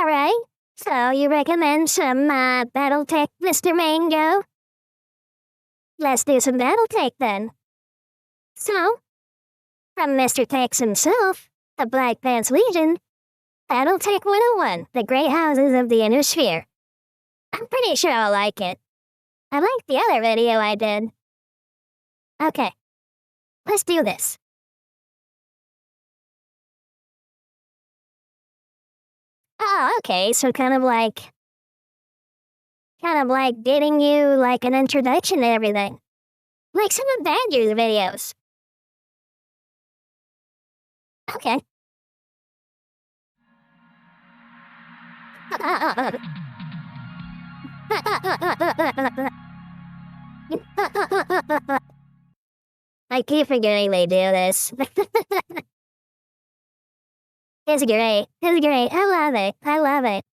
Alright, so you recommend some BattleTech, Mr. Mango? Let's do some BattleTech then. So, from Mr. Tex himself, the Black Pants Legion, BattleTech 101, the Great Houses of the Inner Sphere. I'm pretty sure I'll like it. I liked the other video I did. Okay, let's do this. Oh, okay, so kind of like getting you like an introduction to everything. Like some of Badger's videos. Okay. I keep forgetting they do this. It's great. It's great. I love it. I love it.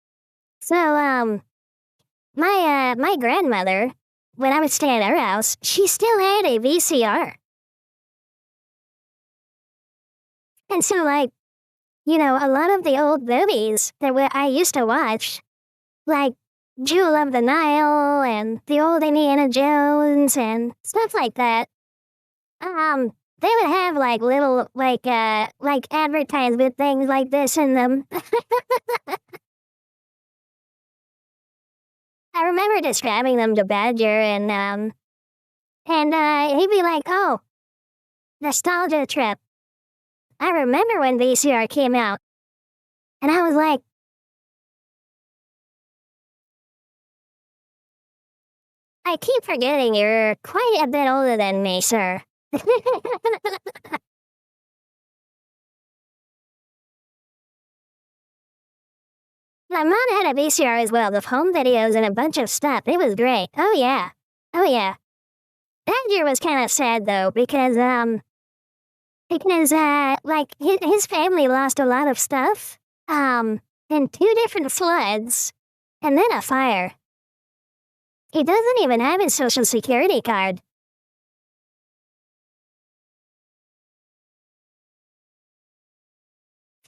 So, my grandmother, when I would stay at her house, she still had a VCR. And so, like, you know, a lot of the old movies that I used to watch, like Jewel of the Nile and the old Indiana Jones and stuff like that, they would have like little like advertisement things like this in them. I remember describing them to Badger and he'd be like, "Oh, nostalgia trip. I remember when VCR came out." And I was like, "I keep forgetting you're quite a bit older than me, sir." My mom had a VCR as well, with home videos and a bunch of stuff. It was great. Oh yeah. Oh yeah. That year was kind of sad though, because like his family lost a lot of stuff, in 2 different floods, and then a fire. He doesn't even have his social security card.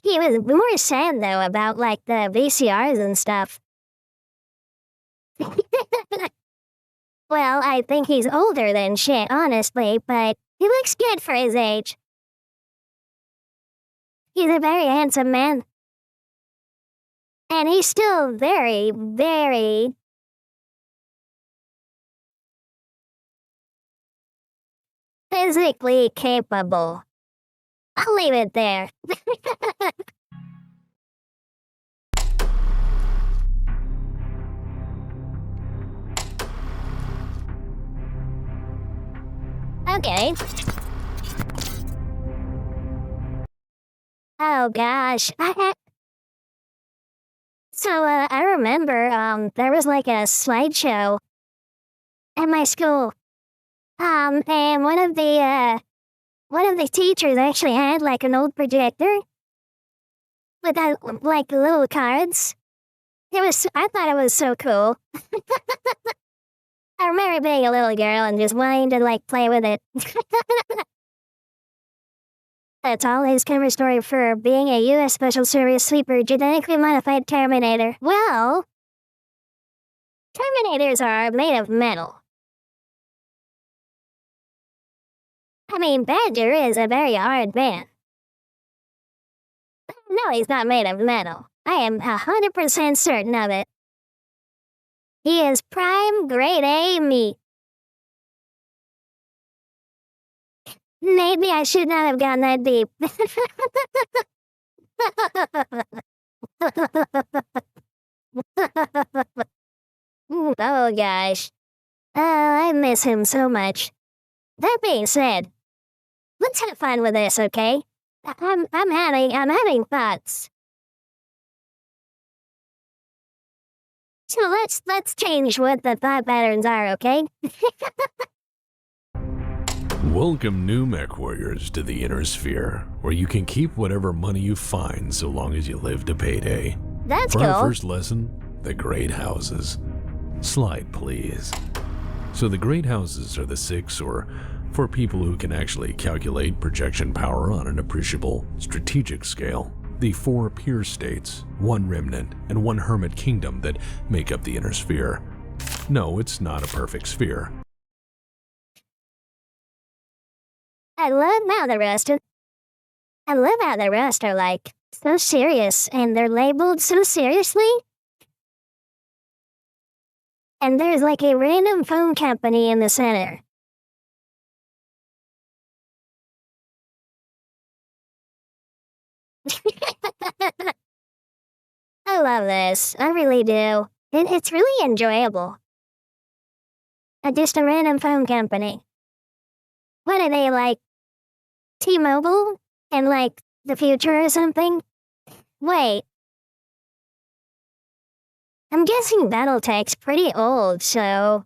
He was more sad, though, about, like, the VCRs and stuff. Well, I think he's older than shit, honestly, but he looks good for his age. He's a very handsome man. And he's still very, very physically capable. I'll leave it there. Okay. Oh gosh. I remember there was like a slideshow at my school. And one of the teachers actually had like an old projector with like little cards. I thought it was so cool. I remember being a little girl and just wanting to like play with it. That's all his cover story for being a U.S. Special Service sleeper genetically modified Terminator. Well, Terminators are made of metal. I mean, Badger is a very hard man. No, he's not made of metal. I am 100% certain of it. He is prime grade A meat. Maybe I should not have gone that deep. Oh gosh. I miss him so much. That being said, let's have fun with this, okay? I'm having thoughts. So let's change what the thought patterns are, okay? Welcome, new mech warriors, to the Inner Sphere, where you can keep whatever money you find so long as you live to payday. That's For cool. our first lesson, the Great Houses. Slide, please. So the Great Houses are the 6, or for people who can actually calculate projection power on an appreciable strategic scale, the 4 peer states, 1 remnant, and 1 hermit kingdom that make up the inner sphere. No, it's not a perfect sphere. I love how the rest are like so serious and they're labeled so seriously. And there's like a random phone company in the center. I love this. I really do. It's really enjoyable. Just a random phone company. What are they, like T-Mobile in like the future or something? Wait. I'm guessing BattleTech's pretty old, so...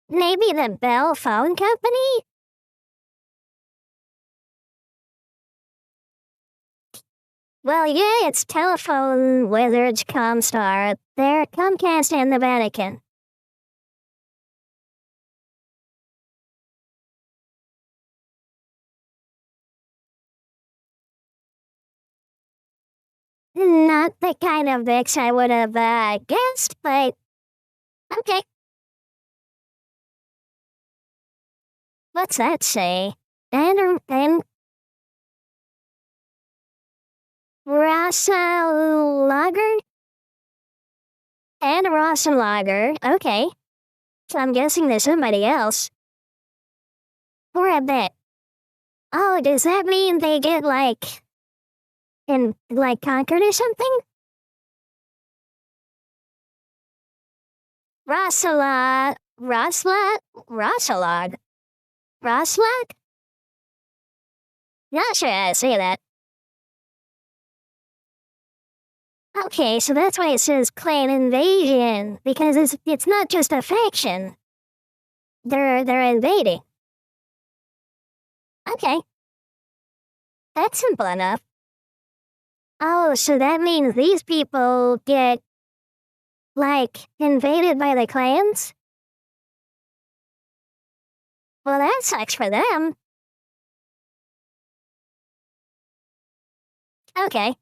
Maybe the Bell Phone Company? Well, yeah, it's Telephone Wizards Comstar. They're Comcast and the Vatican. Not the kind of mix I would have guessed, but okay. What's that say? And Rasa Lager? And Rasa Lager, okay. So I'm guessing there's somebody else. For a bit. Oh, does that mean they get like conquered or something? Rosalog? Roslag? Not sure how to say that. Okay, so that's why it says clan invasion, because it's not just a faction. They're invading. Okay. That's simple enough. Oh, so that means these people get, like, invaded by the clans? Well, that sucks for them. Okay.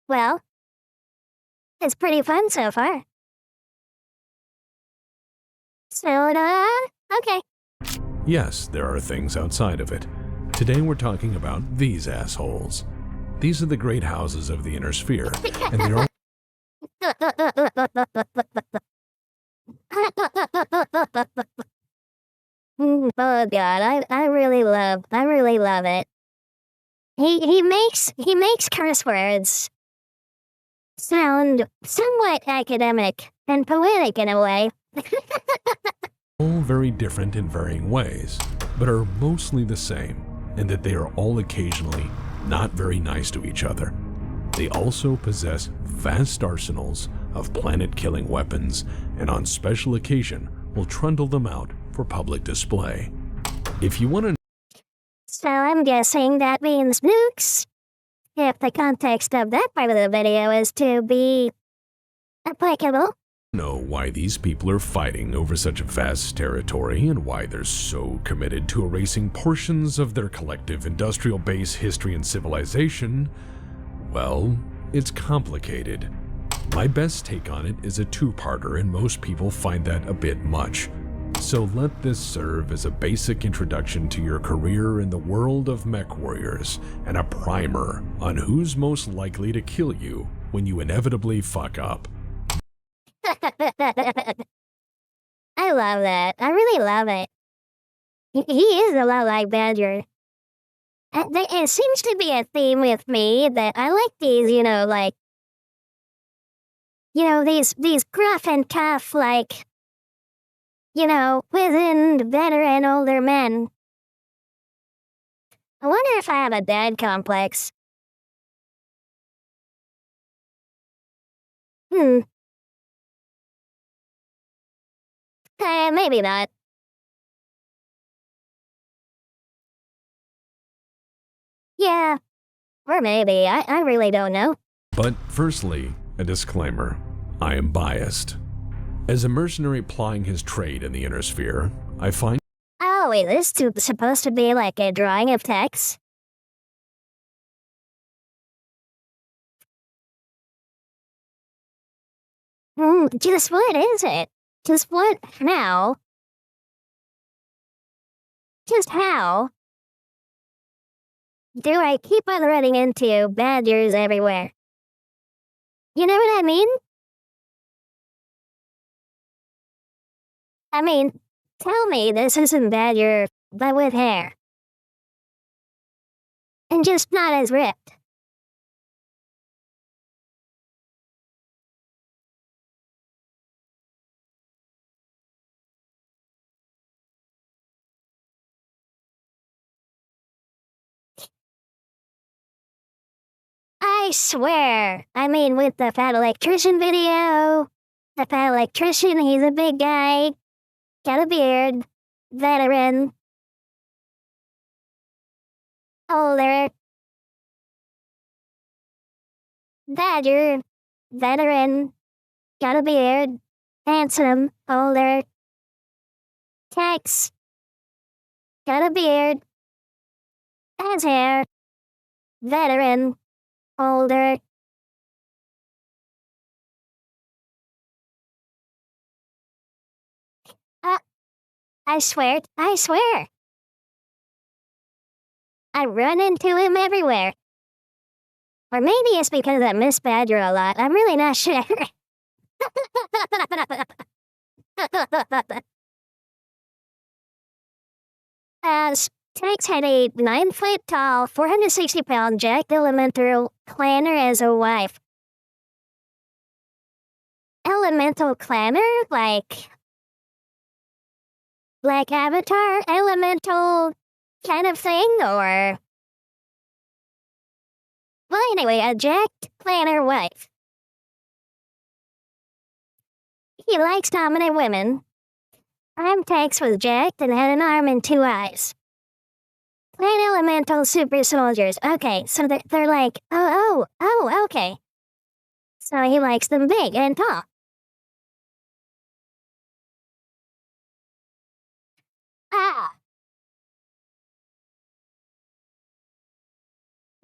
Well, it's pretty fun so far. Soda? Okay. Yes, there are things outside of it. Today we're talking about these assholes. These are the great houses of the inner sphere, and they're all Oh God, I really love it. He makes curse words sound somewhat academic and poetic in a way. all very different in varying ways, but are mostly the same, in that they are all occasionally not very nice to each other. They also possess vast arsenals of planet-killing weapons, and on special occasion will trundle them out for public display. If you want to So I'm guessing that means nukes, if the context of that part of the video is to be applicable. know why these people are fighting over such vast territory and why they're so committed to erasing portions of their collective industrial base history and civilization, well, it's complicated. My best take on it is a two-parter, and most people find that a bit much. So let this serve as a basic introduction to your career in the world of mech warriors, and a primer on who's most likely to kill you when you inevitably fuck up. I love that. I really love it. He is a lot like Badger. It seems to be a theme with me that I like these, these gruff and tough, wizened, veteran, older men. I wonder if I have a dad complex. Maybe not. Yeah, or maybe. I really don't know. But firstly, a disclaimer. I am biased. As a mercenary plying his trade in the inner sphere, I find Oh wait, this is supposed to be like a drawing of text? Just what is it? Just what? How? Just how? Do I keep on running into badgers everywhere? You know what I mean? I mean, tell me this isn't badger, but with hair. And just not as ripped. I swear. I mean, with the fat electrician video. The fat electrician, he's a big guy. Got a beard. Veteran. Older. Badger. Veteran. Got a beard. Handsome. Older. Tex. Got a beard. Has hair. Veteran. Older. I swear. I run into him everywhere. Or maybe it's because I miss Badger a lot. I'm really not sure. Tex had a 9-foot tall, 460-pound jacked elemental clanner as a wife. Elemental clanner? Like Black Avatar elemental kind of thing, or... Well, anyway, a jacked planner wife. He likes dominant women. Tex was jacked and had an arm and 2 eyes. Plain elemental super soldiers. Okay, so they're like, oh, okay. So he likes them big and tall.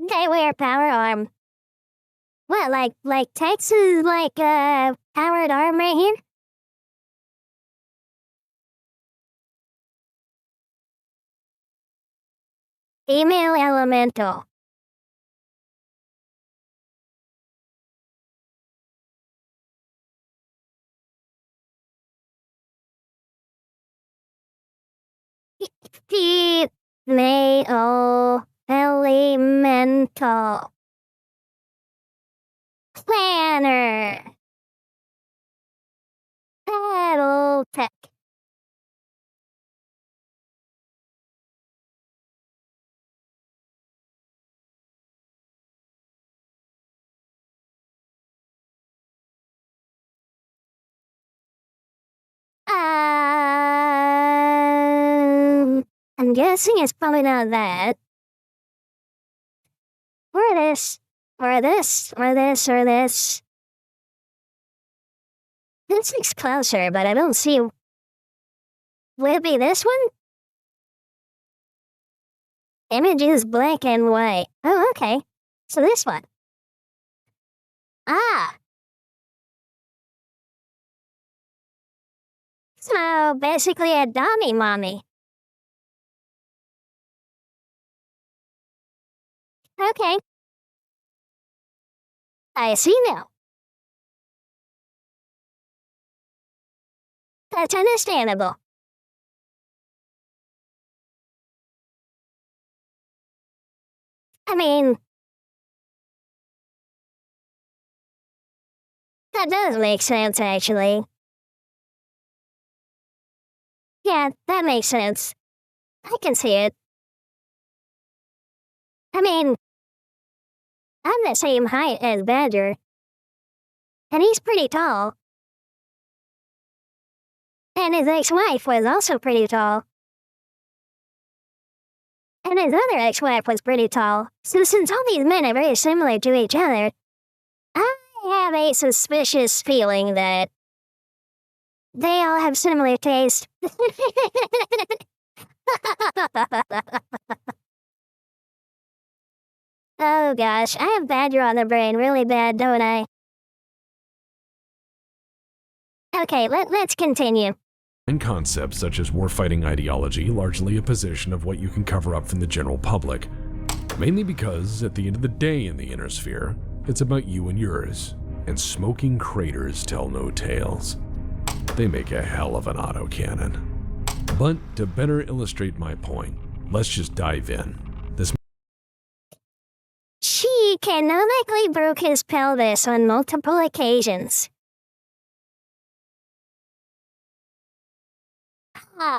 They wear power arm. What, like Texas, powered arm right here? Female elemental. Female elemental. Planner. BattleTech. I'm guessing it's probably not that. Or this. Or this. Or this. Or this. This looks closer, but I don't see... Would it be this one? Image is black and white. Oh, okay. So this one. So basically a dummy mommy. Okay. I see now. That's understandable. I mean... That does make sense, actually. Yeah, that makes sense. I can see it. I mean... I'm the same height as Badger. And he's pretty tall. And his ex-wife was also pretty tall. And his other ex-wife was pretty tall. So since all these men are very similar to each other, I have a suspicious feeling that they all have similar taste. Oh gosh, I have Badger on the brain really bad, don't I? Okay, let's continue. And concepts such as warfighting ideology largely a position of what you can cover up from the general public. Mainly because, at the end of the day in the inner sphere, it's about you and yours, and smoking craters tell no tales. They make a hell of an autocannon. But to better illustrate my point, let's just dive in. She canonically broke his pelvis on multiple occasions.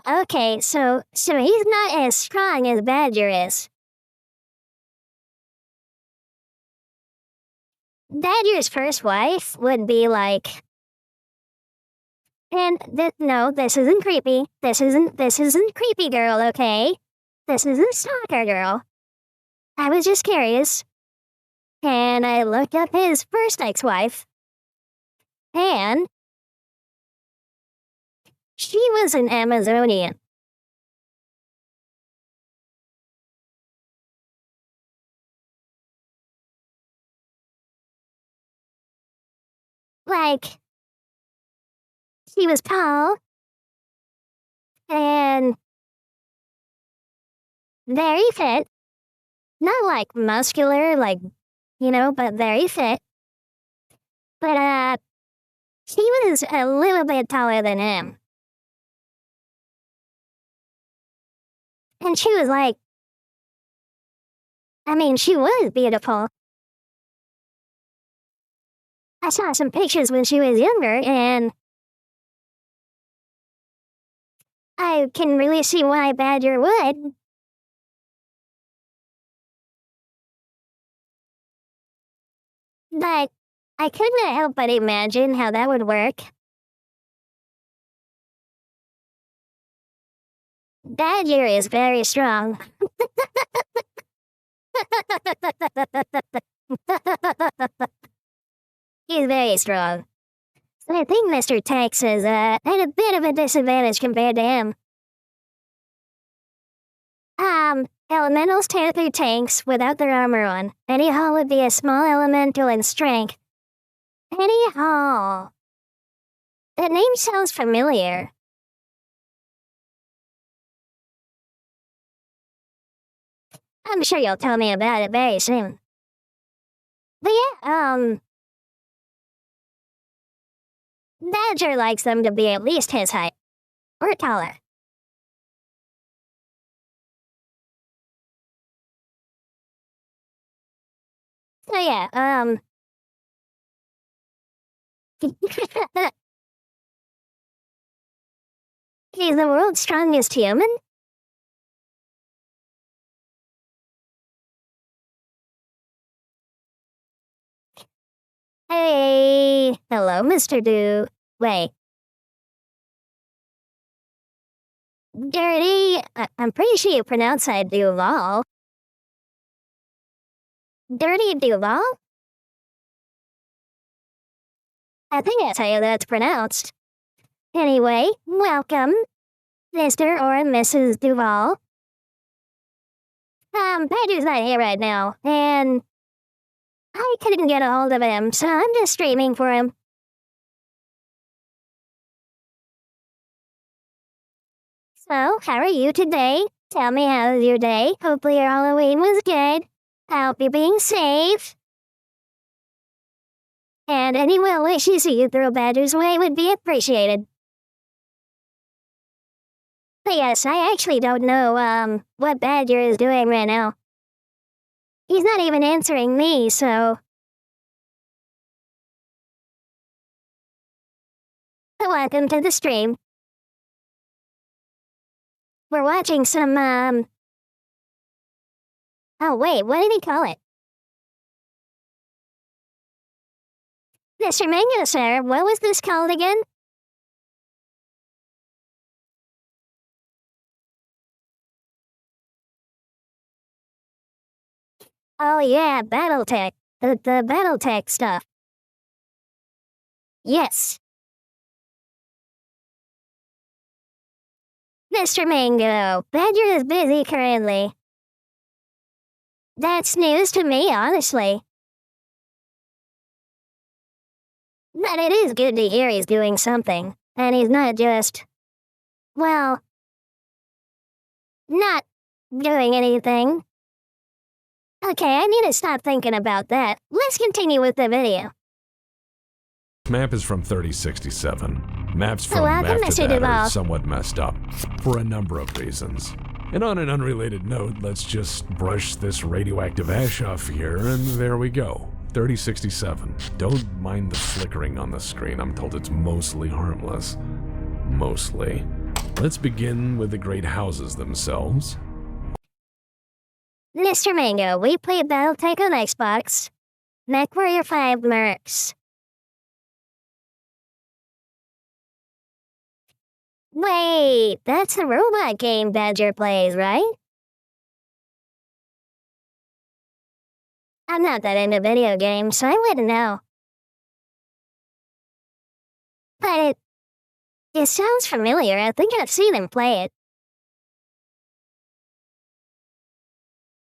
Okay, so he's not as strong as Badger is. Badger's first wife would be like, and no, this isn't creepy. This isn't creepy girl, okay? This isn't stalker girl. I was just curious. And I looked up his first ex-wife. And she was an Amazonian. Like, she was tall and very fit. Not like muscular, like, but very fit. But, she was a little bit taller than him. And she was like, she was beautiful. I saw some pictures when she was younger, and I can really see why Badger would. But I couldn't help but imagine how that would work. Badger is very strong. He's very strong. So I think Mr. Tex is at a bit of a disadvantage compared to him. Elementals tear through tanks without their armor on. Any Hall would be a small elemental in strength. Any Hall. That name sounds familiar. I'm sure you'll tell me about it very soon. But yeah, Badger likes them to be at least his height. Or taller. So yeah, he's the world's strongest human? Hey, hello, Mr. Do. Wait. Dirty, I'm pretty sure you pronounce that Duval. Dirty Duval? I think that's how that's pronounced. Anyway, welcome, Mr. or Mrs. Duval. Badger's not here right now, and I couldn't get a hold of him, so I'm just streaming for him. So, how are you today? Tell me, how was your day? Hopefully your Halloween was good. I hope you're being safe. And any well wishes you throw Badger's way would be appreciated. But yes, I actually don't know, what Badger is doing right now. He's not even answering me, so... Welcome to the stream. We're watching some, Oh wait, what did he call it? Mr. Mango, sir, what was this called again? Oh yeah, BattleTech. The BattleTech stuff. Yes. Mr. Mango, Badger is busy currently. That's news to me, honestly. But it is good to hear he's doing something, and he's not just, well, not doing anything. Okay, I need to stop thinking about that. Let's continue with the video. Map is from 3067. Maps So from welcome, after Mr. that Duval. are somewhat messed up, for a number of reasons. And on an unrelated note, let's just brush this radioactive ash off here, and there we go. 3067. Don't mind the flickering on the screen. I'm told it's mostly harmless. Mostly. Let's begin with the great houses themselves. Mr. Mango, we played BattleTech on Xbox. MechWarrior 5 Mercs. Wait, that's the robot game Badger plays, right? I'm not that into video games, so I wouldn't know. But it sounds familiar. I think I've seen him play it.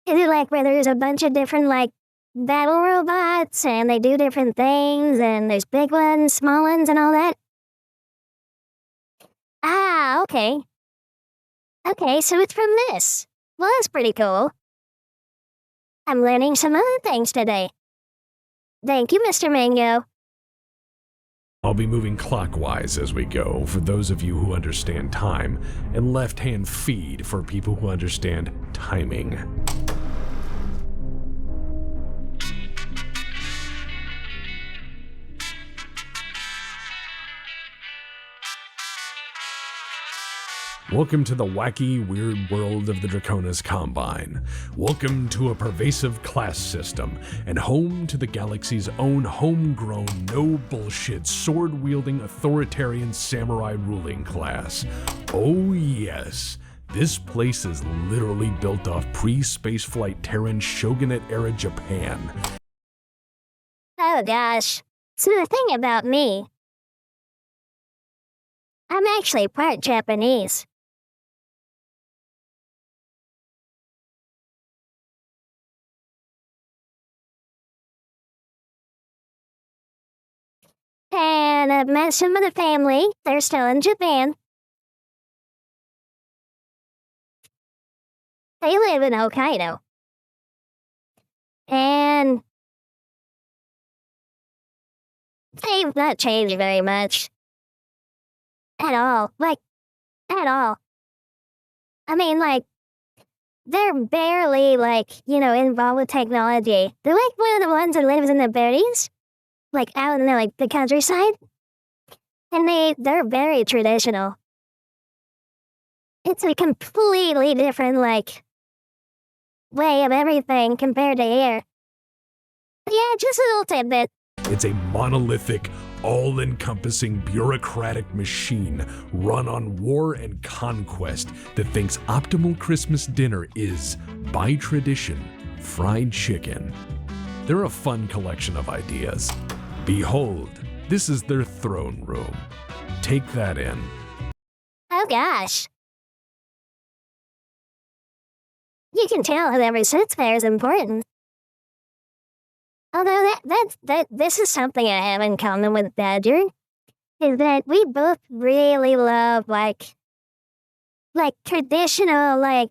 Is it like where there's a bunch of different, like, battle robots, and they do different things, and there's big ones, small ones, and all that? Ah, okay. Okay, so it's from this. Well, that's pretty cool. I'm learning some other things today. Thank you, Mr. Mango. I'll be moving clockwise as we go for those of you who understand time, and left-hand feed for people who understand timing. Welcome to the wacky, weird world of the Draconis Combine. Welcome to a pervasive class system, and home to the galaxy's own homegrown, no-bullshit, sword-wielding, authoritarian samurai ruling class. Oh yes, this place is literally built off pre-spaceflight Terran Shogunate-era Japan. Oh gosh. So the thing about me, I'm actually part Japanese. And I've met some of the family. They're still in Japan. They live in Hokkaido. And they've not changed very much. At all. Like, at all. I mean, like, they're barely, like, involved with technology. They're like one of the ones that lives in the berries. Like, out in the, the countryside. And they're very traditional. It's a completely different, way of everything compared to here. Yeah, just a little tidbit. It's a monolithic, all-encompassing bureaucratic machine run on war and conquest that thinks optimal Christmas dinner is, by tradition, fried chicken. They're a fun collection of ideas. Behold, this is their throne room. Take that in. Oh gosh. You can tell whoever sits there is important. Although this is something I have in common with Badger, is that we both really love, traditional,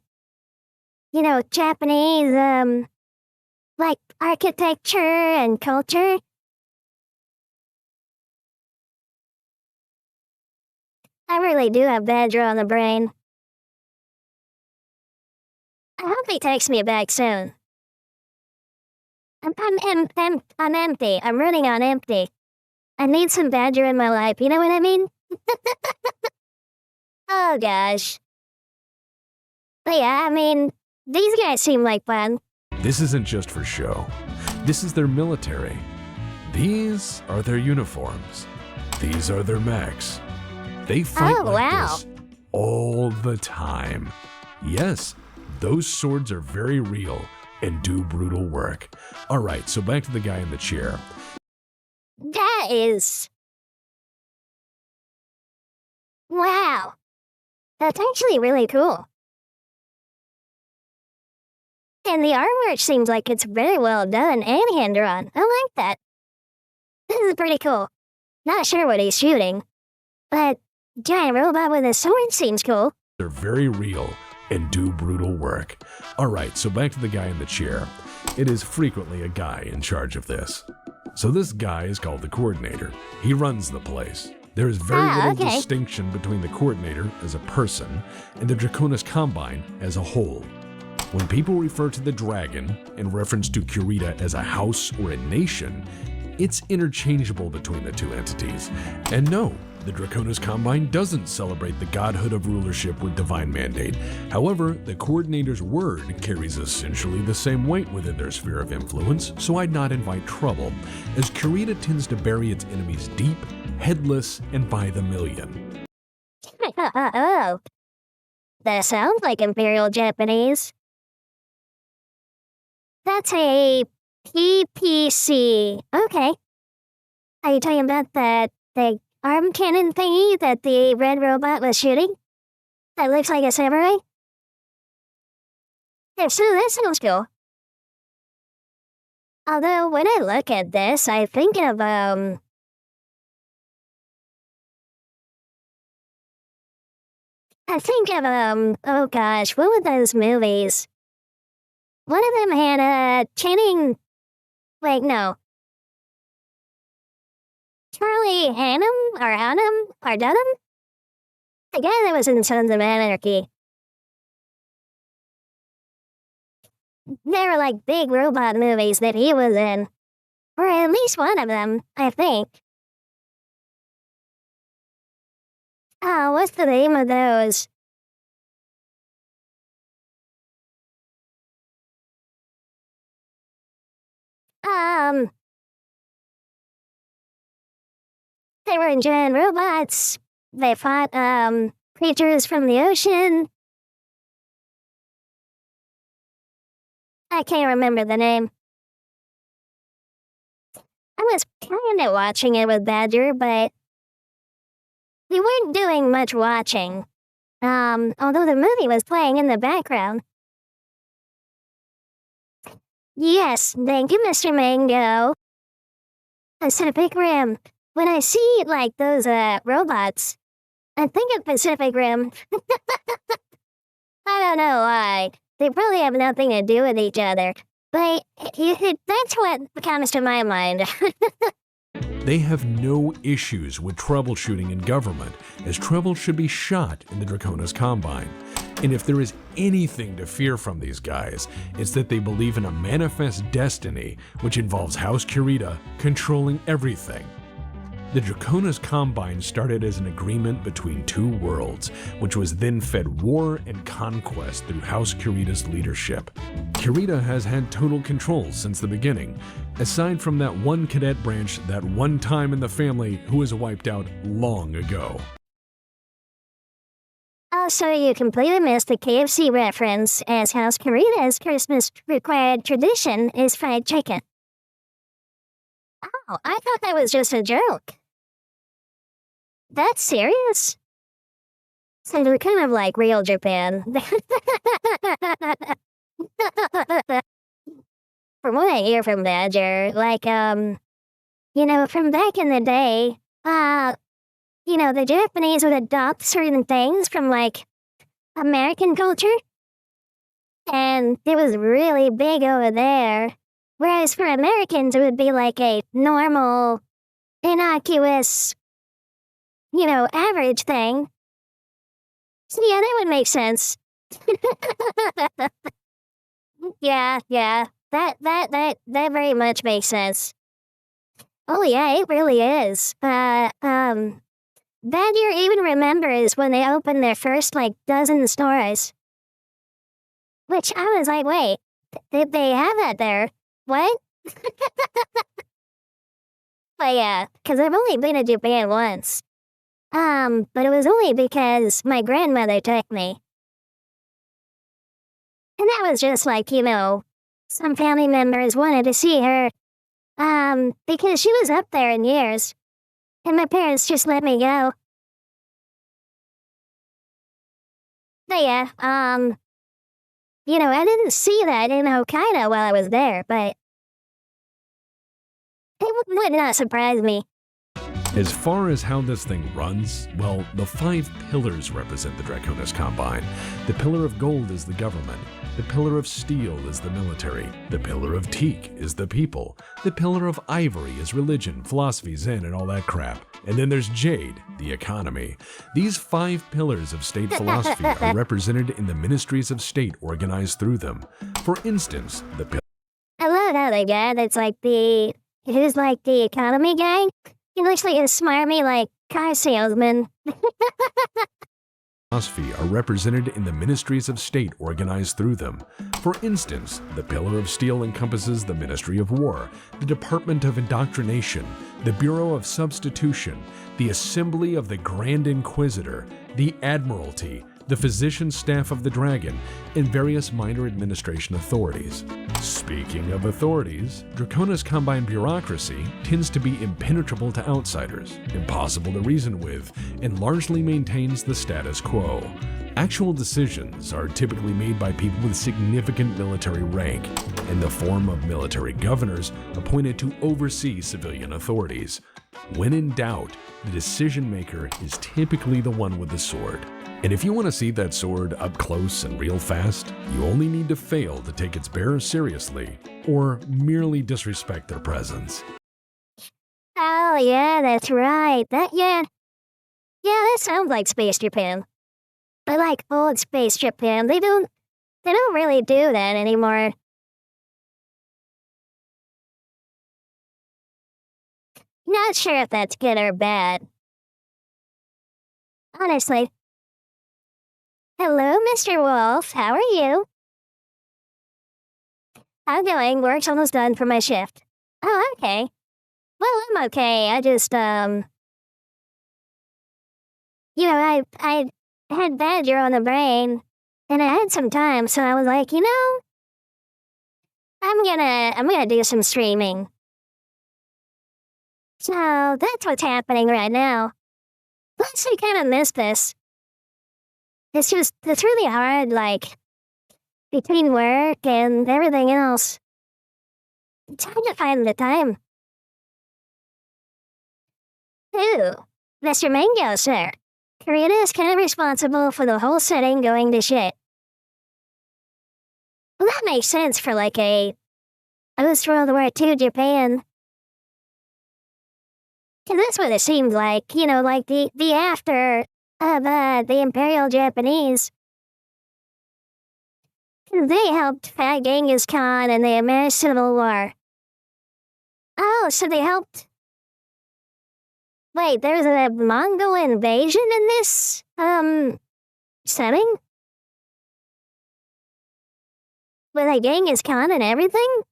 Japanese, architecture and culture. I really do have Badger on the brain. I hope he takes me back soon. I'm empty. I'm running on empty. I need some Badger in my life, you know what I mean? Oh gosh. But yeah, I mean, these guys seem like fun. This isn't just for show. This is their military. These are their uniforms. These are their mechs. They fight this all the time. Yes, those swords are very real and do brutal work. All right, so back to the guy in the chair. That is... Wow. That's actually really cool. And the artwork seems like it's very well done and hand-drawn. I like that. This is pretty cool. Not sure what he's shooting, but giant robot with a sword seems cool. They're very real and do brutal work. Alright, so back to the guy in the chair. It is frequently a guy in charge of this. So this guy is called the coordinator. He runs the place. There is very little distinction between the coordinator as a person and the Draconis Combine as a whole. When people refer to the dragon in reference to Kurita as a house or a nation, it's interchangeable between the two entities. And no, the Draconis Combine doesn't celebrate the godhood of rulership with divine mandate. However, the coordinator's word carries essentially the same weight within their sphere of influence, so I'd not invite trouble, as Kurita tends to bury its enemies deep, headless, and by the million. Oh, that sounds like Imperial Japanese. That's a PPC. Okay. Are you talking about the arm cannon thingy that the red robot was shooting? That looks like a samurai? Yeah, so that sounds cool. Although, when I look at this, I think of, oh gosh, what were those movies? One of them had, Channing, wait, no. Charlie Hunnam? The guy that was in Sons of Anarchy. They were like big robot movies that he was in. Or at least one of them, I think. Oh, what's the name of those? They were giant robots. They fought, creatures from the ocean. I can't remember the name. I was kinda watching it with Badger, but we weren't doing much watching. Although the movie was playing in the background. Yes, thank you, Mr. Mango. Pacific Rim. When I see, like, those, robots, I think of Pacific Rim. I don't know why. They probably have nothing to do with each other. But that's what comes to my mind. They have no issues with troubleshooting in government, as trouble should be shot in the Draconis Combine. And if there is anything to fear from these guys, it's that they believe in a manifest destiny, which involves House Kurita controlling everything. The Draconis Combine started as an agreement between two worlds, which was then fed war and conquest through House Kurita's leadership. Kurita has had total control since the beginning, aside from that one cadet branch that one time in the family who was wiped out long ago. Also, you completely missed the KFC reference, as House Kurita's Christmas required tradition is fried chicken. Oh, I thought that was just a joke. That's serious? So they're kind of like real Japan. From what I hear from Badger, like, from back in the day, the Japanese would adopt certain things from, like, American culture. And it was really big over there. Whereas for Americans, it would be like a normal, innocuous, average thing. So yeah, that would make sense. Yeah, that very much makes sense. Oh yeah, it really is. Badger even remembers when they opened their first, dozen stores. Which I was like, wait, did they have that there? What? But yeah, because I've only been to Japan once. But it was only because my grandmother took me. And that was just some family members wanted to see her, because she was up there in years. And my parents just let me go. But yeah, I didn't see that in Hokkaido while I was there, but it would not surprise me. As far as how this thing runs, well, the 5 pillars represent the Draconis Combine. The pillar of gold is the government. The pillar of steel is the military. The pillar of teak is the people. The pillar of ivory is religion, philosophy, zen, and all that crap. And then there's jade, the economy. These 5 pillars of state philosophy are represented in the ministries of state organized through them. For instance, the pillar... I love how they got who's like the economy guy. He looks like a smarmy, like, car salesman. Philosophy are represented in the ministries of state organized through them. For instance, the Pillar of Steel encompasses the Ministry of War, the Department of Indoctrination, the Bureau of Substitution, the Assembly of the Grand Inquisitor, the Admiralty, the Physician Staff of the Dragon, and various minor administration authorities. Speaking of authorities, Draconis Combine bureaucracy tends to be impenetrable to outsiders, impossible to reason with, and largely maintains the status quo. Actual decisions are typically made by people with significant military rank, in the form of military governors appointed to oversee civilian authorities. When in doubt, the decision maker is typically the one with the sword. And if you want to see that sword up close and real fast, you only need to fail to take its bearer seriously, or merely disrespect their presence. Oh yeah, that's right. That sounds like Space Japan. But like old Space Japan, they don't really do that anymore. Not sure if that's good or bad. Honestly. Hello, Mr. Wolf. How are you? I'm going. Work's almost done for my shift. Oh, okay. Well, I'm okay. I just, I had Badger on the brain, and I had some time, so I was like, I'm gonna do some streaming. So that's what's happening right now. Plus, I kind of missed this. It's really hard, like, between work and everything else. It's hard to find the time. Ooh, Mr. Mango, sir. Korea is kind of responsible for the whole setting going to shit. Well, that makes sense for, like, a post-World War II Japan. Because that's what it seemed like, like the after of the Imperial Japanese. They helped fight Genghis Khan in the American Civil War. Oh, so they helped... Wait, there's a Mongol invasion in this, setting? With a Genghis Khan and everything?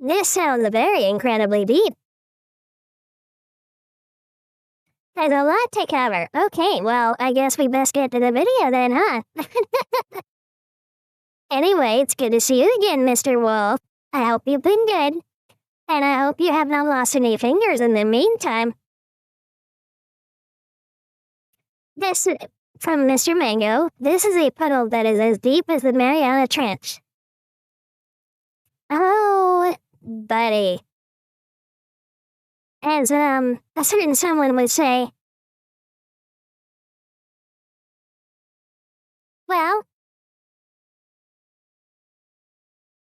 This sounds very incredibly deep. There's a lot to cover. Okay, well, I guess we best get to the video then, huh? Anyway, it's good to see you again, Mr. Wolf. I hope you've been good. And I hope you have not lost any fingers in the meantime. This, from Mr. Mango, this is a puddle that is as deep as the Mariana Trench. Oh, buddy. As, a certain someone would say. Well,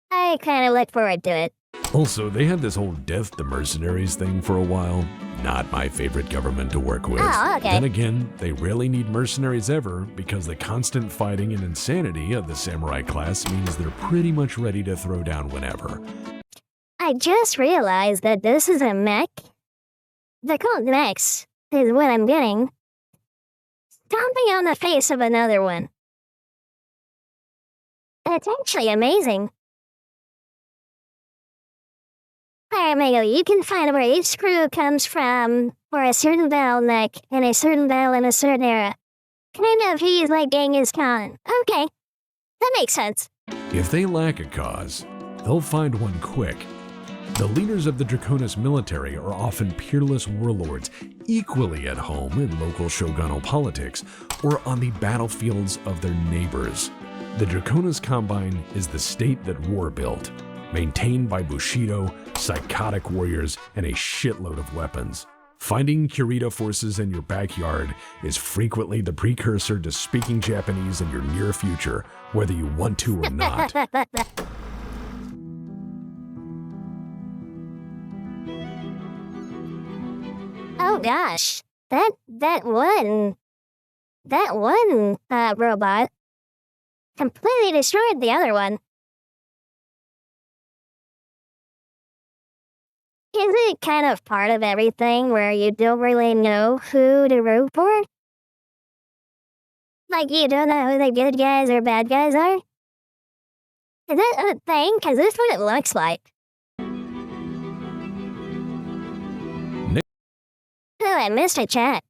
I kind of look forward to it. Also, they had this whole Death to Mercenaries thing for a while. Not my favorite government to work with. Oh, okay. Then again, they rarely need mercenaries ever because the constant fighting and insanity of the samurai class means they're pretty much ready to throw down whenever. I just realized that this is a mech. They're called mechs, is what I'm getting. Stomping on the face of another one. It's actually amazing. Alright, Mango, you can find where each screw comes from for a certain battle neck and a certain battle in a certain era. Kind of, he's like Genghis Khan. Okay, that makes sense. If they lack a cause, they'll find one quick. The leaders of the Draconis military are often peerless warlords, equally at home in local shogunal politics or on the battlefields of their neighbors. The Draconis Combine is the state that war built, maintained by Bushido, psychotic warriors, and a shitload of weapons. Finding Kurita forces in your backyard is frequently the precursor to speaking Japanese in your near future, whether you want to or not. Oh gosh, that one robot completely destroyed the other one. Is it kind of part of everything where you don't really know who to root for? Like you don't know who the good guys or bad guys are? Is that a thing? Because this is what it looks like. Oh, I missed a chat.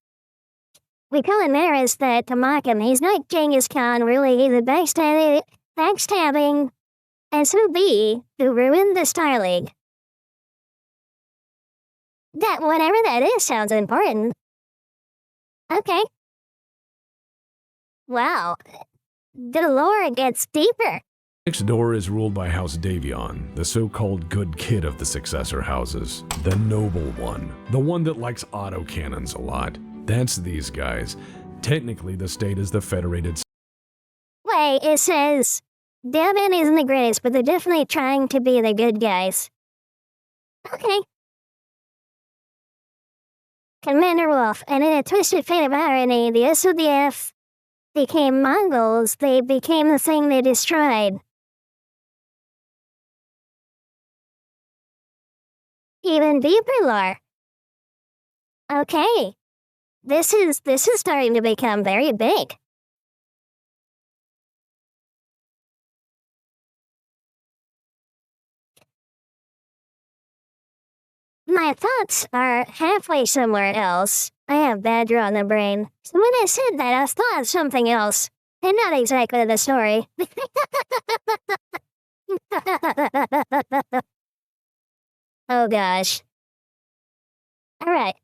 We call him Maris that to mock him. He's not Genghis Khan, really. He's a backstabbing SOB who ruined the Star League. That, whatever that is, sounds important. Okay. Wow. The lore gets deeper. Next door is ruled by House Davion, the so-called good kid of the successor houses. The noble one. The one that likes autocannons a lot. That's these guys. Technically, the state is the Federated... Wait, it says... Devin isn't the greatest, but they're definitely trying to be the good guys. Okay. Commander Wolf, and in a twisted fate of irony, the SODF became Mongols. They became the thing they destroyed. Even deeper lore. Okay. This is starting to become very big. My thoughts are halfway somewhere else. I have Badger on the brain. So when I said that, I thought of something else. And not exactly the story. Oh gosh. Alright.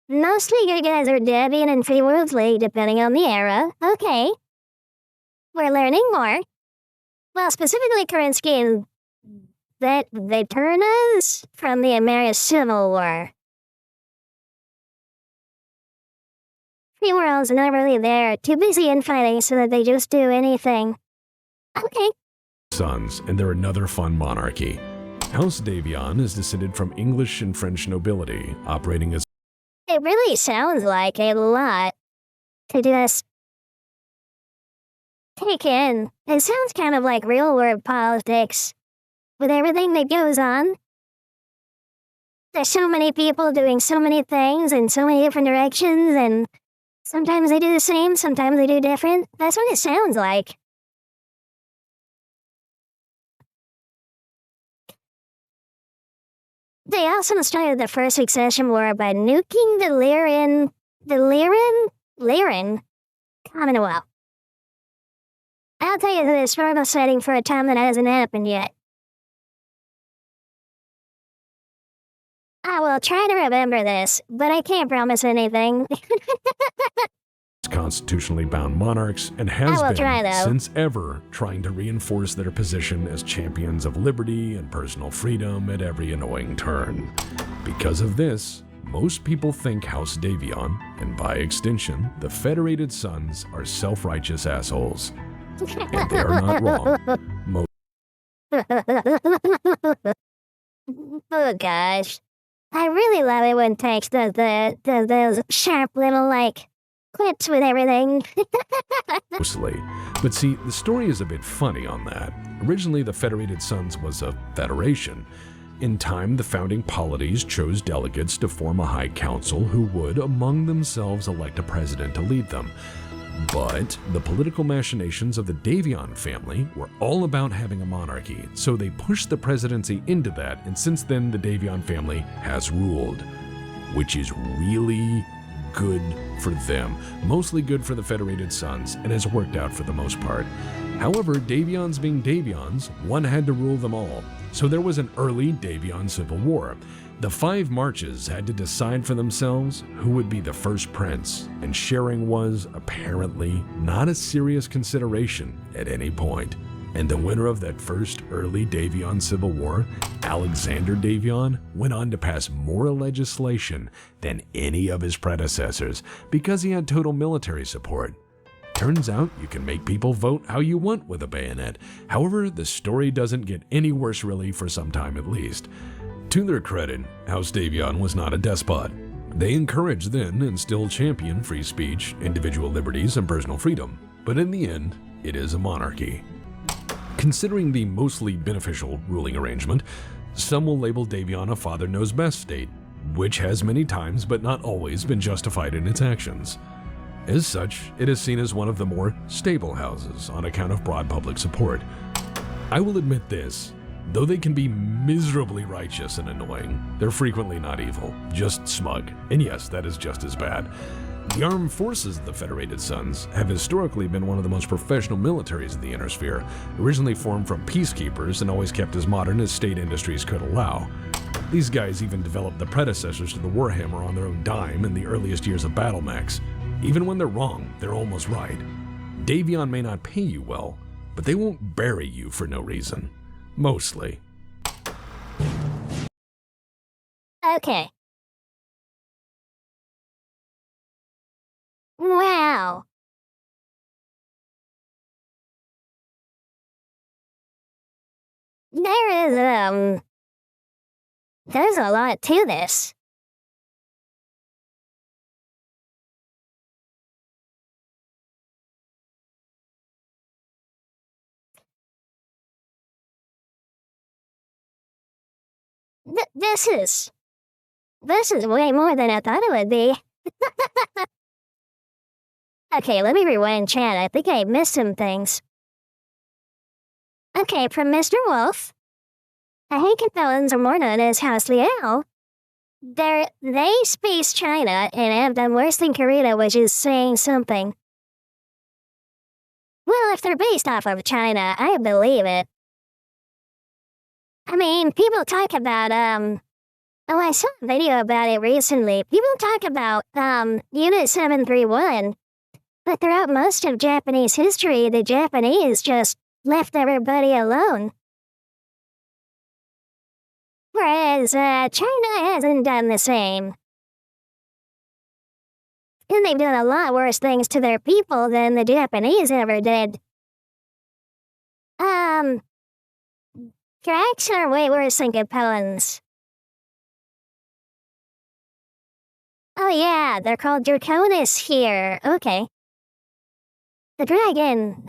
Mostly you guys are Debian and Free World League, depending on the era. Okay. We're learning more. Well, specifically Kerensky and that they turn us from the American Civil War. Free World's not really there, too busy infighting so that they just do anything. Okay. Sons, and they're another fun monarchy. House Davion is descended from English and French nobility, operating as... It really sounds like a lot to just take in. It sounds kind of like real-world politics. With everything that goes on, there's so many people doing so many things in so many different directions, and sometimes they do the same, sometimes they do different. That's what it sounds like. They also started the first succession war by nuking the Lyran Commonwealth. I'll tell you the historical setting for a time that hasn't happened yet. I will try to remember this, but I can't promise anything. Constitutionally bound monarchs and has been, since ever, trying to reinforce their position as champions of liberty and personal freedom at every annoying turn. Because of this, most people think House Davion, and by extension, the Federated Sons, are self-righteous assholes. And they are not wrong. Oh gosh. I really love it when Tex does those sharp little, clips with everything. Mostly. But see, the story is a bit funny on that. Originally, the Federated Sons was a federation. In time, the founding polities chose delegates to form a high council who would, among themselves, elect a president to lead them. But the political machinations of the Davion family were all about having a monarchy, so they pushed the presidency into that, and since then the Davion family has ruled, which is really good for them, mostly good for the Federated Sons, and has worked out for the most part. However, Davions being Davions, one had to rule them all, so there was an early Davion civil war. The 5 marches had to decide for themselves who would be the first prince, and sharing was, apparently, not a serious consideration at any point. And the winner of that first early Davion civil war, Alexander Davion, went on to pass more legislation than any of his predecessors because he had total military support. Turns out you can make people vote how you want with a bayonet. However, the story doesn't get any worse really for some time at least. To their credit, House Davion was not a despot. They encouraged then and still champion free speech, individual liberties, and personal freedom. But in the end, it is a monarchy. Considering the mostly beneficial ruling arrangement, some will label Davion a father knows best state, which has many times but not always been justified in its actions. As such, it is seen as one of the more stable houses on account of broad public support. I will admit this, though they can be miserably righteous and annoying, they're frequently not evil, just smug, and yes, that is just as bad. The armed forces of the Federated Sons have historically been one of the most professional militaries in the Inner Sphere, originally formed from peacekeepers and always kept as modern as state industries could allow. These guys even developed the predecessors to the Warhammer on their own dime in the earliest years of battle mechs. Even when they're wrong, they're almost right. Davion may not pay you well, but they won't bury you for no reason. Mostly. Okay. Wow. There's a lot to this. This is way more than I thought it would be. Okay, let me rewind chat. I think I missed some things. Okay, from Mr. Wolf. I hate Capellans are more known as House Liao. They space China and have done worse than Korea, which is saying something. Well, if they're based off of China, I believe it. I mean, people talk about, I saw a video about it recently. People talk about, Unit 731. But throughout most of Japanese history, the Japanese just left everybody alone. Whereas, China hasn't done the same. And they've done a lot worse things to their people than the Japanese ever did. Dracs are way worse than Capellans. Oh yeah, they're called Draconis here. Okay. The dragon.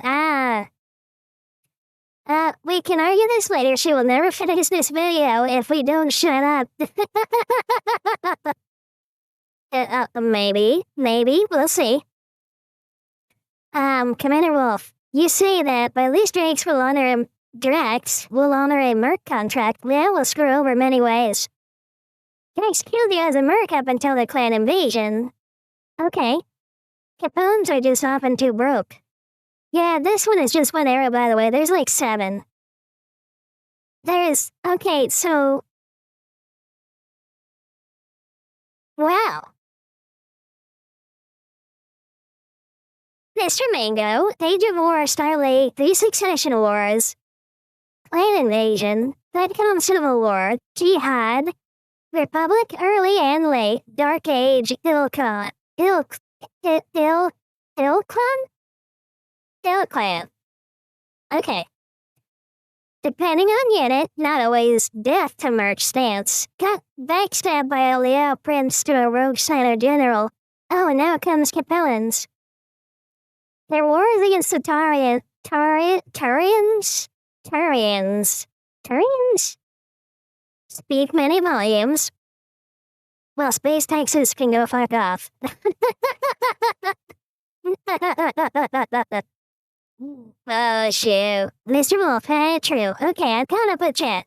We can argue this later. She will never finish this video if we don't shut up. Maybe, we'll see. Commander Wolf, you say that by least Drax will honor a Merc contract. That will screw over many ways. Drax killed you as a Merc up until the clan invasion. Okay. Capones are just often too broke. Yeah, this one is just one era, by the way. There's like 7. Okay, so... Wow. Mr. Mango, Age of War, Starlight, 3 Succession Wars, Clan Invasion, Vietnam Civil War, Jihad, Republic Early and Late, Dark Age, Ilclan. Okay. Depending on unit, not always death to merch stance. Got backstabbed by a Liao prince to a rogue Sino general. Oh, and now comes Capellans. Their wars against the Turians? Speak many volumes. Well, Space Texas can go fuck off. Oh, shoot. Mr. Wolf, true. Okay, I've caught up with chat.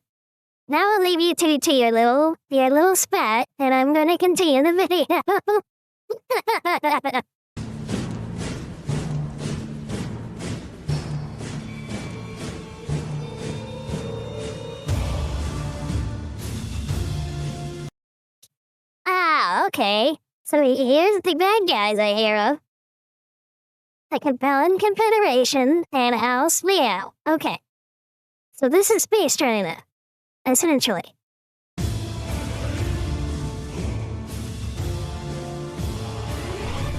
Now I'll leave you two to your little spat, and I'm gonna continue the video. Okay, so here's the bad guys I hear of. The Capellan Confederation and House Liao. Okay, so this is Space China, essentially.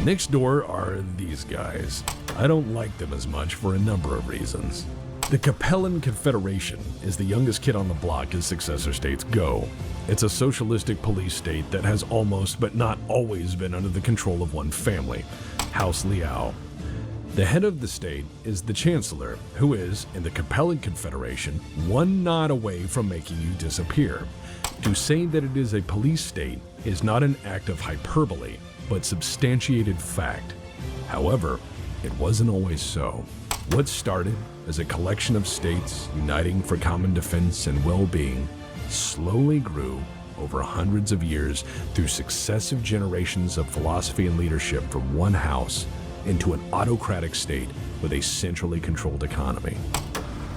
Next door are these guys. I don't like them as much for a number of reasons. The Capellan Confederation is the youngest kid on the block as successor states go. It's a socialistic police state that has almost but not always been under the control of one family, House Liao. The head of the state is the chancellor, who is, in the Capellan Confederation, one nod away from making you disappear. To say that it is a police state is not an act of hyperbole, but substantiated fact. However, it wasn't always so. What started as a collection of states uniting for common defense and well-being slowly grew over hundreds of years through successive generations of philosophy and leadership from one house into an autocratic state with a centrally controlled economy.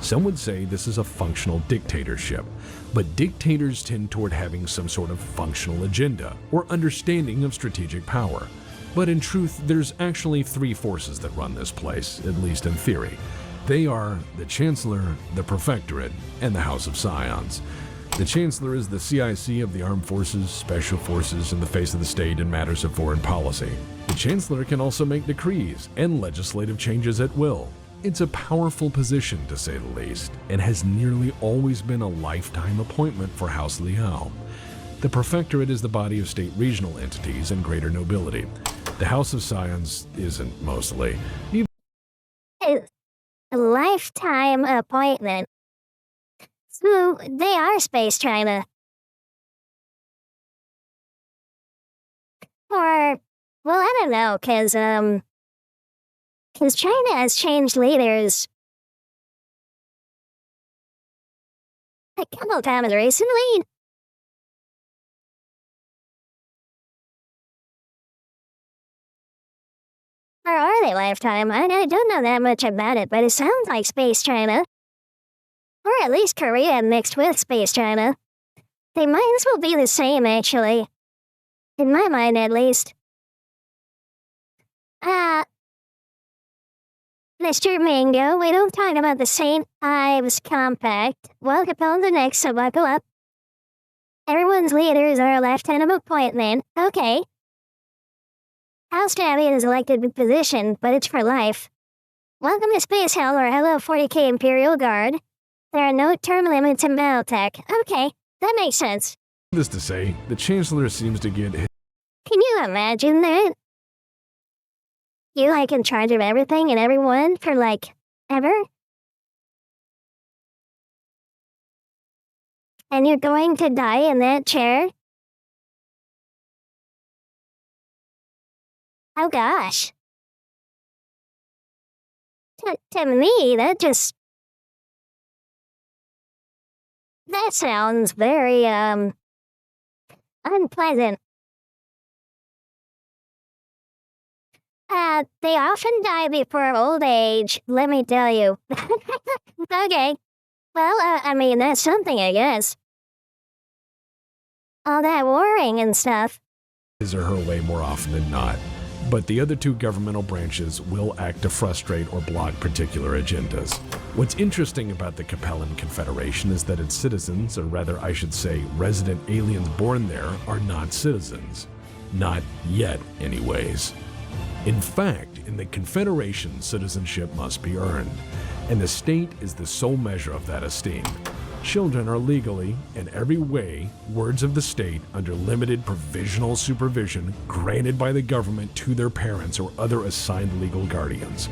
Some would say this is a functional dictatorship, but dictators tend toward having some sort of functional agenda or understanding of strategic power. But in truth, there's actually three forces that run this place, at least in theory. They are the Chancellor, the Prefectorate, and the House of Scions. The Chancellor is the CIC of the Armed Forces, Special Forces, and the face of the state in matters of foreign policy. The Chancellor can also make decrees and legislative changes at will. It's a powerful position, to say the least, and has nearly always been a lifetime appointment for House Liao. The Prefectorate is the body of state regional entities and greater nobility. The House of Scions isn't, mostly. It's a lifetime appointment. So they are Space China. Or, well, I don't know, cause China has changed leaders a couple times recently. Or are they lifetime? I don't know that much about it, but it sounds like Space China. Or at least Korea mixed with Space China. They might as well be the same, actually. In my mind, at least. Mr. Mango, we don't talk about the St. Ives Compact. Welcome on the next, so buckle up. Everyone's leaders are a lifetime appointment. Okay. House Champion is elected with position, but it's for life. Welcome to Space Hell or Hello 40K Imperial Guard. There are no term limits in BattleTech. Okay, that makes sense. This to say, the Chancellor seems to get hit. Can you imagine that? You, in charge of everything and everyone for, ever? And you're going to die in that chair? Oh gosh. To me, that sounds very, unpleasant. They often die before old age, let me tell you. Okay. Well, that's something, I guess. All that warring and stuff. His or her way more often than not. But the other two governmental branches will act to frustrate or block particular agendas. What's interesting about the Capellan Confederation is that its citizens, or rather I should say resident aliens born there, are not citizens. Not yet, anyways. In fact, in the Confederation, citizenship must be earned, and the state is the sole measure of that esteem. Children are legally, in every way, wards of the state under limited provisional supervision granted by the government to their parents or other assigned legal guardians.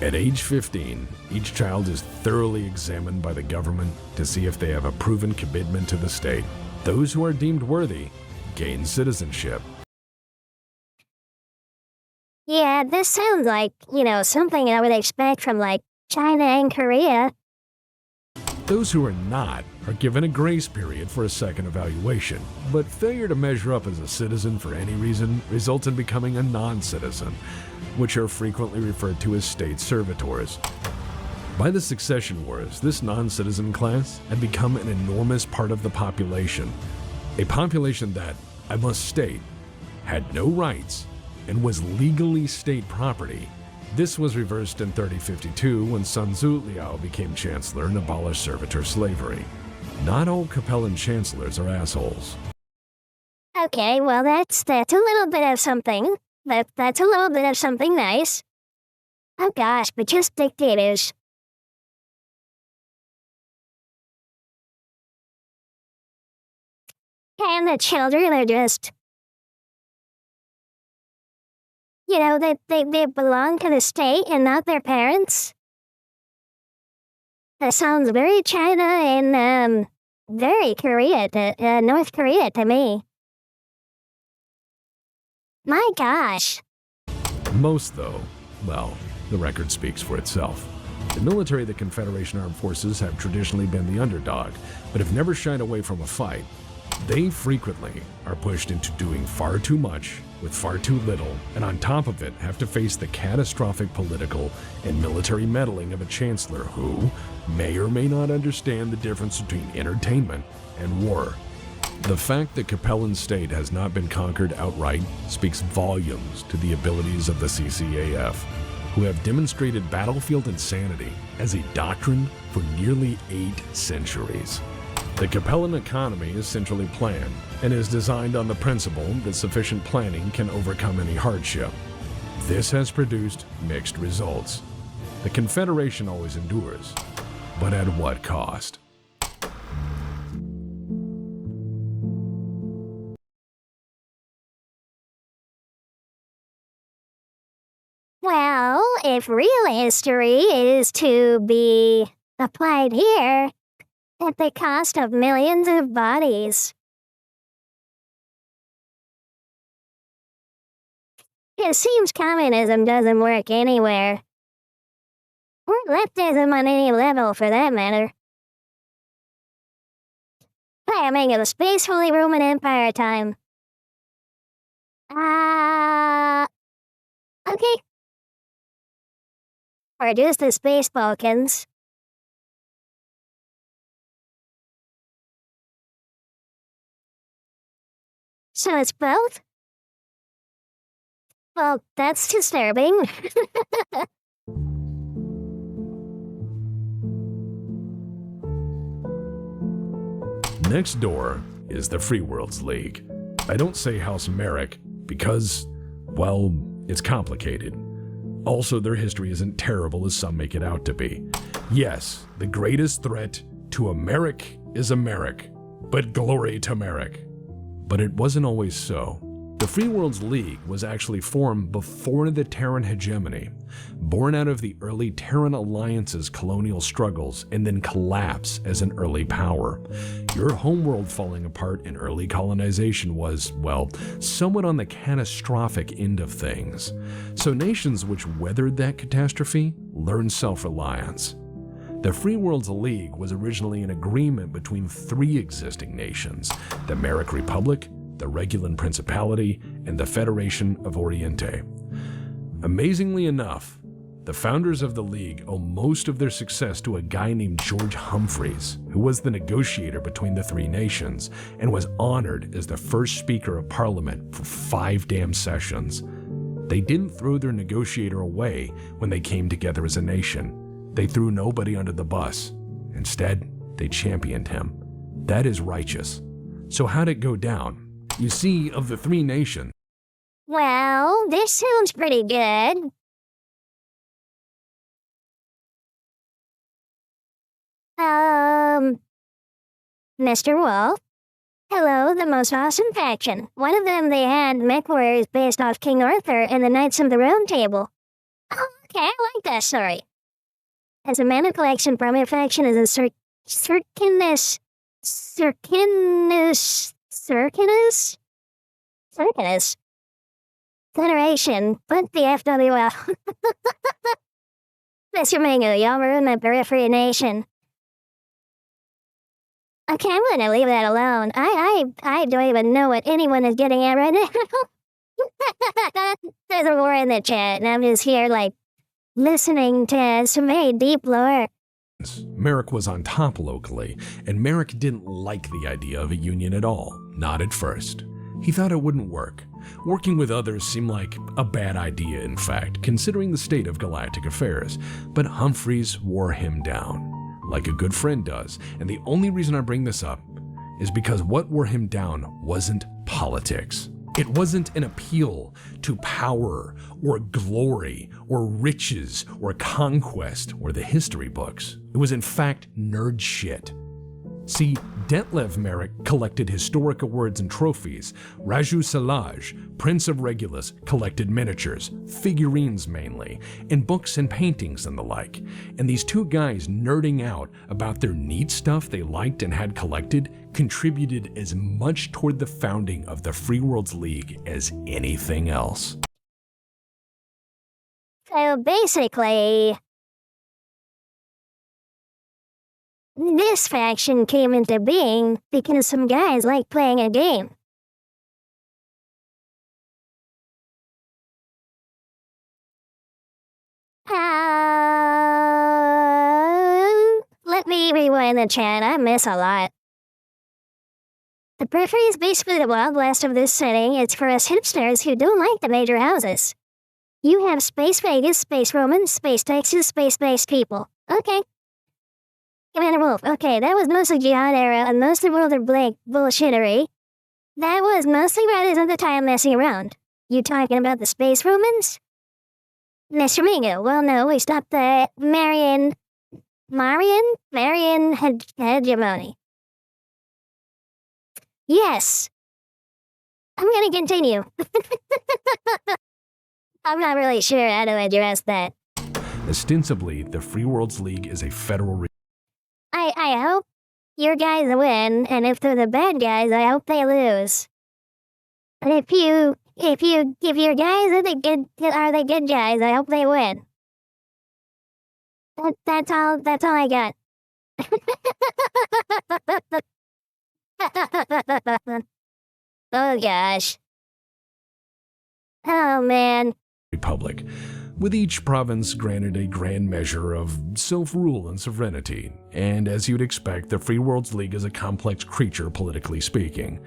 At age 15, each child is thoroughly examined by the government to see if they have a proven commitment to the state. Those who are deemed worthy gain citizenship. Yeah, this sounds like, something I would expect from, China and Korea. Those who are not are given a grace period for a second evaluation, but failure to measure up as a citizen for any reason results in becoming a non-citizen, which are frequently referred to as state servitors. By the succession wars, this non-citizen class had become an enormous part of the population, a population that, I must state, had no rights, and was legally state property. This was reversed in 3052 when Sun Tzu Liao became chancellor and abolished servitor slavery. Not all Capellan chancellors are assholes. Okay, well that's a little bit of something. That's a little bit of something nice. Oh gosh, but just dictators. And the children are just, you know, they belong to the state and not their parents. That sounds very China and very North Korea to me. My gosh. Most, though, well, the record speaks for itself. The military of the Confederation Armed Forces have traditionally been the underdog, but have never shied away from a fight. They frequently are pushed into doing far too much with far too little, and on top of it have to face the catastrophic political and military meddling of a chancellor who may or may not understand the difference between entertainment and war. The fact that Capellan state has not been conquered outright speaks volumes to the abilities of the CCAF, who have demonstrated battlefield insanity as a doctrine for nearly 8 centuries. The Capellan economy is centrally planned and is designed on the principle that sufficient planning can overcome any hardship. This has produced mixed results. The Confederation always endures, but at what cost? Well, if real history is to be applied here, at the cost of millions of bodies. It seems communism doesn't work anywhere. Or leftism on any level, for that matter. Timing of the Space Holy Roman Empire time. Okay. Or just the Space Balkans. So it's both? Well, that's disturbing. Next door is the Free Worlds League. I don't say House Merrick because, well, it's complicated. Also, their history isn't terrible as some make it out to be. Yes, the greatest threat to Americ is Americ, but glory to Merrick. But it wasn't always so. The Free Worlds League was actually formed before the Terran hegemony, born out of the early Terran Alliance's colonial struggles and then collapse as an early power. Your homeworld falling apart in early colonization was, well, somewhat on the catastrophic end of things. So nations which weathered that catastrophe learned self-reliance. The Free Worlds League was originally an agreement between 3 existing nations, the Merrick Republic, the Regulan Principality, and the Federation of Oriente. Amazingly enough, the founders of the League owe most of their success to a guy named George Humphreys, who was the negotiator between the 3 nations and was honored as the first Speaker of Parliament for 5 damn sessions. They didn't throw their negotiator away when they came together as a nation. They threw nobody under the bus. Instead, they championed him. That is righteous. So how'd it go down? You see, of the 3 nations... Well, this sounds pretty good. Mr. Wolf? Hello, the most awesome faction. One of them, they had mech warriors based off King Arthur and the Knights of the Round Table. Oh, okay, I like that story. As a mana collection, primary faction is a Circinus Federation, but the FWL. Mr. Mango, y'all ruined my periphery nation. Okay, I'm gonna leave that alone. I don't even know what anyone is getting at right now. There's a war in the chat, and I'm just here, like, listening to some very deep lore. Merrick was on top locally, and Merrick didn't like the idea of a union at all, not at first. He thought it wouldn't work. Working with others seemed like a bad idea, in fact, considering the state of galactic affairs, but Humphreys wore him down, like a good friend does, and the only reason I bring this up is because what wore him down wasn't politics. It wasn't an appeal to power or glory or riches or conquest or the history books. It was in fact nerd shit. See, Detlev Merrick collected historic awards and trophies. Raju Salaj, Prince of Regulus, collected miniatures, figurines mainly, and books and paintings and the like. And these two guys nerding out about their neat stuff they liked and had collected contributed as much toward the founding of the Free Worlds League as anything else. So basically, this faction came into being because some guys like playing a game. Let me rewind the chat, I miss a lot. The periphery is basically the Wild West of this setting. It's for us hipsters who don't like the major houses. You have Space Vegas, Space Romans, Space Texas, Space-based people. Okay. Commander Wolf, okay, that was mostly Jihad era and mostly World of Blake bullshittery. That was mostly right as at the time messing around. You talking about the Space Romans? Mr. Mingo, well no, we stopped the Marian hegemony. Yes. I'm gonna continue. I'm not really sure how to address that. Ostensibly, the Free Worlds League is a federal I hope your guys win, and if they're the bad guys, I hope they lose. And if your guys are the good guys, I hope they win. That's all I got. Oh gosh. Oh man. Republic, with each province granted a grand measure of self-rule and sovereignty, and as you'd expect, the Free Worlds League is a complex creature politically speaking.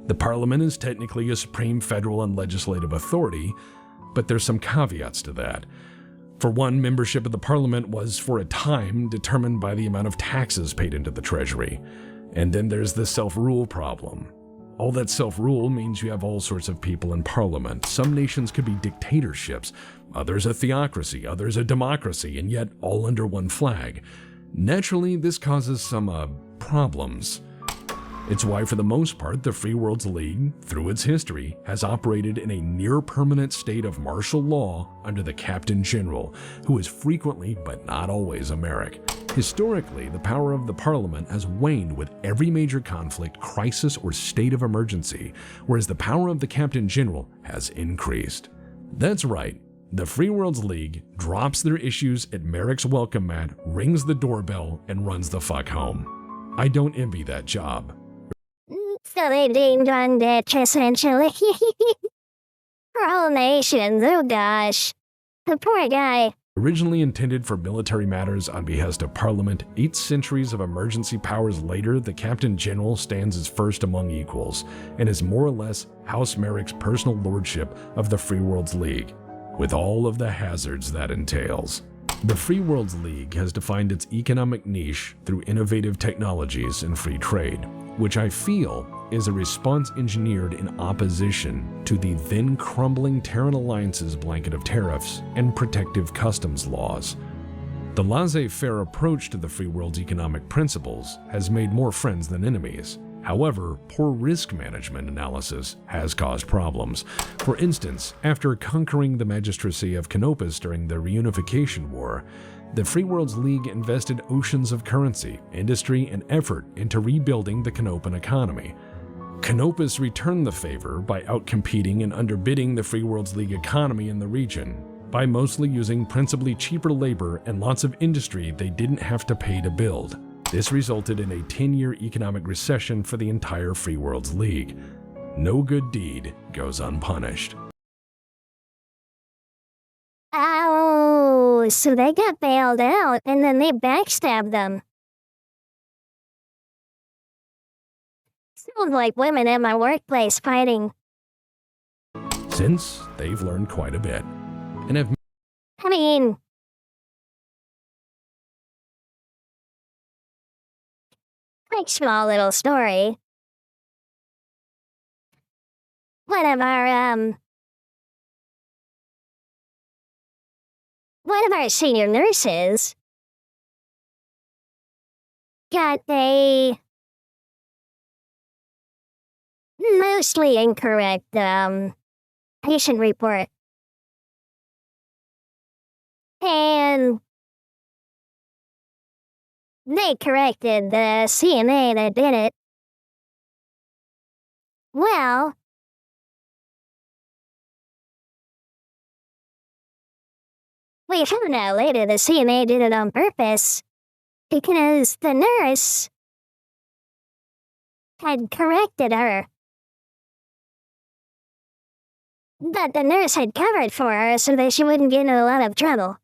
The Parliament is technically a supreme federal and legislative authority, but there's some caveats to that. For one, membership of the Parliament was, for a time, determined by the amount of taxes paid into the Treasury. And then there's the self-rule problem. All that self-rule means you have all sorts of people in Parliament. Some nations could be dictatorships, others a theocracy, others a democracy, and yet all under one flag. Naturally, this causes some problems. It's why, for the most part, the Free Worlds League, through its history, has operated in a near-permanent state of martial law under the Captain General, who is frequently, but not always, a Merrick. Historically, the power of the Parliament has waned with every major conflict, crisis, or state of emergency, whereas the power of the Captain General has increased. That's right. The Free Worlds League drops their issues at Merrick's welcome mat, rings the doorbell, and runs the fuck home. I don't envy that job. So they ding-dong ditch, essentially. For all nations, oh gosh. The poor guy. Originally intended for military matters on behest of Parliament, 8 centuries of emergency powers later, the Captain General stands as first among equals, and is more or less House Merrick's personal lordship of the Free Worlds League, with all of the hazards that entails. The Free Worlds League has defined its economic niche through innovative technologies and free trade, which I feel is a response engineered in opposition to the then crumbling Terran Alliance's blanket of tariffs and protective customs laws. The laissez-faire approach to the free world's economic principles has made more friends than enemies. However, poor risk management analysis has caused problems. For instance, after conquering the magistracy of Canopus during the Reunification War, the Free Worlds League invested oceans of currency, industry, and effort into rebuilding the Canopan economy. Canopus returned the favor by outcompeting and underbidding the Free Worlds League economy in the region, by mostly using principally cheaper labor and lots of industry they didn't have to pay to build. This resulted in a 10-year economic recession for the entire Free Worlds League. No good deed goes unpunished. Oh, so they got bailed out and then they backstabbed them. Sounds like women at my workplace fighting. Since they've learned quite a bit and have I mean, like small little story. One of our senior nurses got a mostly incorrect patient report. And they corrected the CNA that did it. Well, we found out later the CNA did it on purpose because the nurse had corrected her. But the nurse had covered for her so that she wouldn't get in a lot of trouble.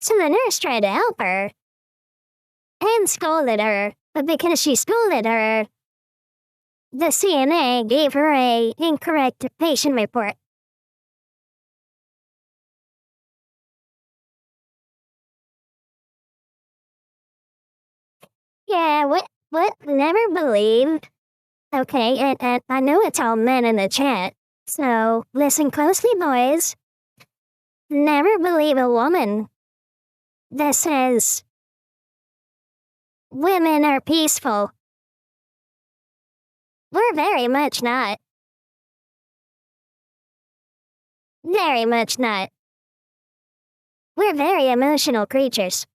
So the nurse tried to help her and scolded her, but because she scolded her, the CNA gave her a incorrect patient report. Yeah, what? Never believed. Okay, and I know it's all men in the chat, so listen closely, boys. Never believe a woman that says women are peaceful. We're very much not. Very much not. We're very emotional creatures.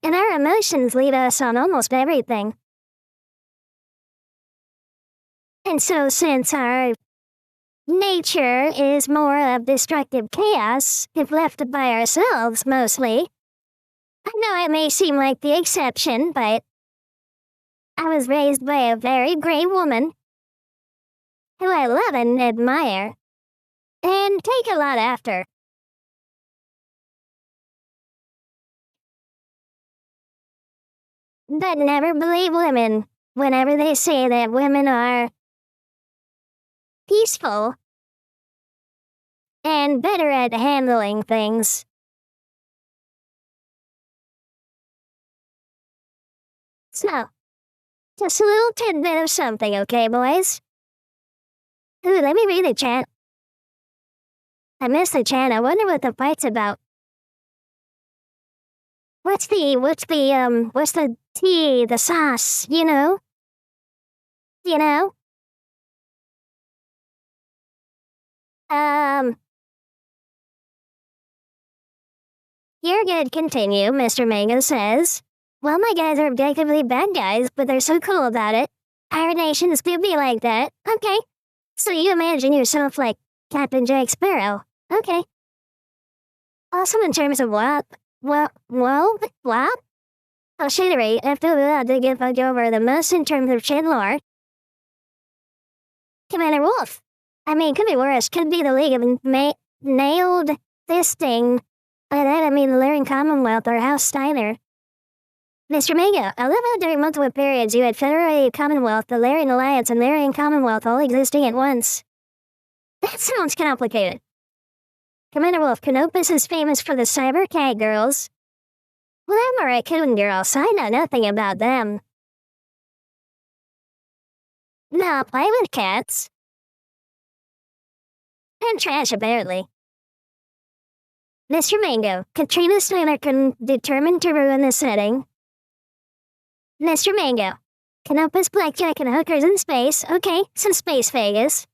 And our emotions lead us on almost everything. And so since our nature is more of destructive chaos, if left by ourselves mostly, I know it may seem like the exception, but I was raised by a very great woman who I love and admire and take a lot after. But never believe women whenever they say that women are peaceful and better at handling things. So, just a little tidbit of something, okay, boys? Ooh, let me read the chat. I missed the chat. I wonder what the fight's about. What's the tea, the sauce, you know? You know? You're good, continue, Mr. Mango says. Well, my guys are objectively bad guys, but they're so cool about it. Our nations do be like that. Okay. So you imagine yourself like Captain Jack Sparrow. Okay. Also in terms of what? Well, I'll shittery after we allowed to get fucked over the most in terms of chin lore. Commander Wolf. I mean, could be worse. Could be the League of Nailed Fisting. By that I mean the Lyrian Commonwealth or House Steiner. Mr. Mango, I love how during multiple periods you had Federated Commonwealth, the Lyrian Alliance, and Lyrian Commonwealth all existing at once. That sounds complicated. Commander Wolf, Canopus is famous for the Cyber Cat Girls. Well, I'm a Racoon girls, I know nothing about them. No, I play with cats. And trash, apparently. Mr. Mango, Katrina Steiner determined to ruin the setting. Mr. Mango, Canopus, Blackjack, and hookers in space. Okay, some space Vegas.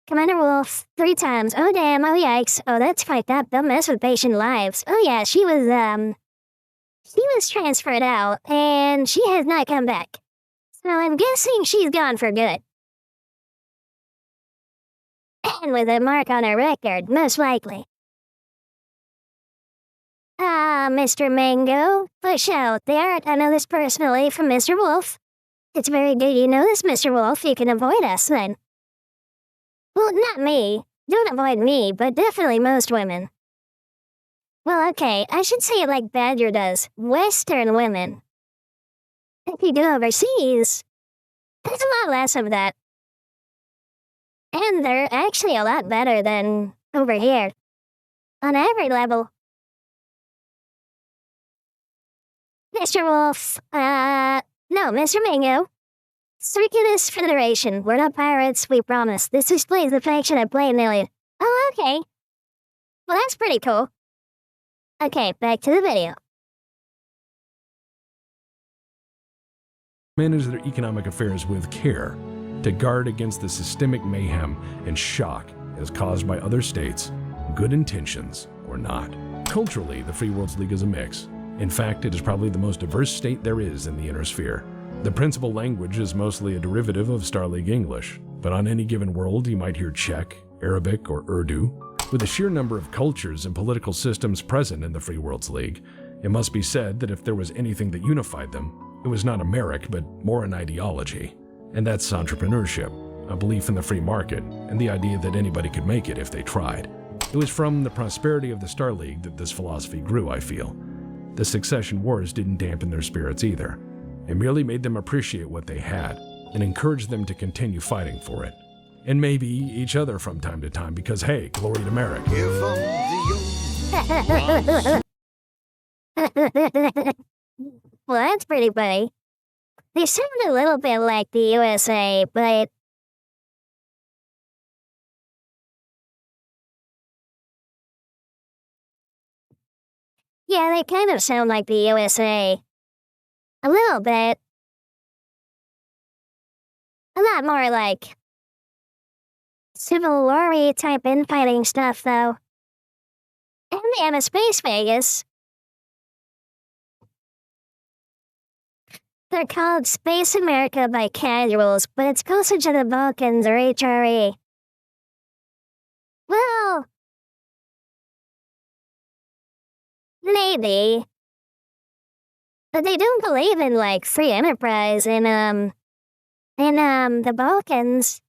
Commander Wolf, 3 times. Oh damn, oh yikes. Oh, that's fucked up. Don't mess with patient lives. Oh yeah, she was transferred out, and she has not come back. So I'm guessing she's gone for good. And with a mark on her record, most likely. Mr. Mango, push out there. I know this personally from Mr. Wolf. It's very good you know this, Mr. Wolf. You can avoid us, then. Well, not me. Don't avoid me, but definitely most women. Well, okay, I should say it like Badger does. Western women. If you go overseas, There's a lot less of that. And they're actually a lot better than over here. On every level. Mr. Wolf, no, Mr. Mango. Circulus Federation, we're not pirates, we promise. This displays the faction I play million. Oh, okay. Well, that's pretty cool. Okay, back to the video. Manage their economic affairs with care to guard against the systemic mayhem and shock as caused by other states, good intentions or not. Culturally, the Free Worlds League is a mix. In fact, it is probably the most diverse state there is in the Inner Sphere. The principal language is mostly a derivative of Star League English, but on any given world you might hear Czech, Arabic, or Urdu. With the sheer number of cultures and political systems present in the Free Worlds League, it must be said that if there was anything that unified them, it was not a Merrick, but more an ideology. And that's entrepreneurship, a belief in the free market, and the idea that anybody could make it if they tried. It was from the prosperity of the Star League that this philosophy grew, I feel. The succession wars didn't dampen their spirits either. It merely made them appreciate what they had and encouraged them to continue fighting for it. And maybe each other from time to time because, hey, glory to Merrick. Well, that's pretty funny. They sound a little bit like the USA, but... Yeah, they kind of sound like the USA. A little bit. A lot more like... Civil War-y type infighting stuff, though. And they have a space Vegas. They're called Space America by casuals, but it's closer to the Balkans or HRE. Well... maybe. But they don't believe in, like, free enterprise in the Balkans.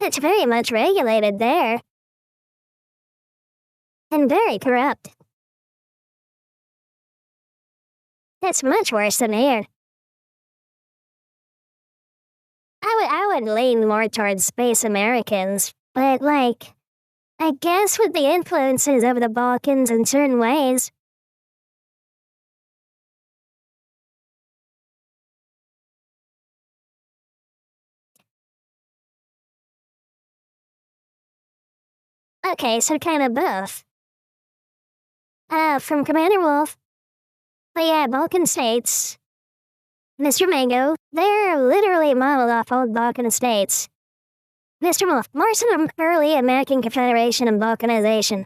It's very much regulated there. And very corrupt. It's much worse than here. I would lean more towards Space Americans, but, like, I guess with the influences of the Balkans in certain ways. Okay, so kind of both. From Commander Wolf. But yeah, Balkan states. Mr. Mango, they're literally modeled off old Balkan states. Mr. Wolf, more some early American Confederation and Balkanization.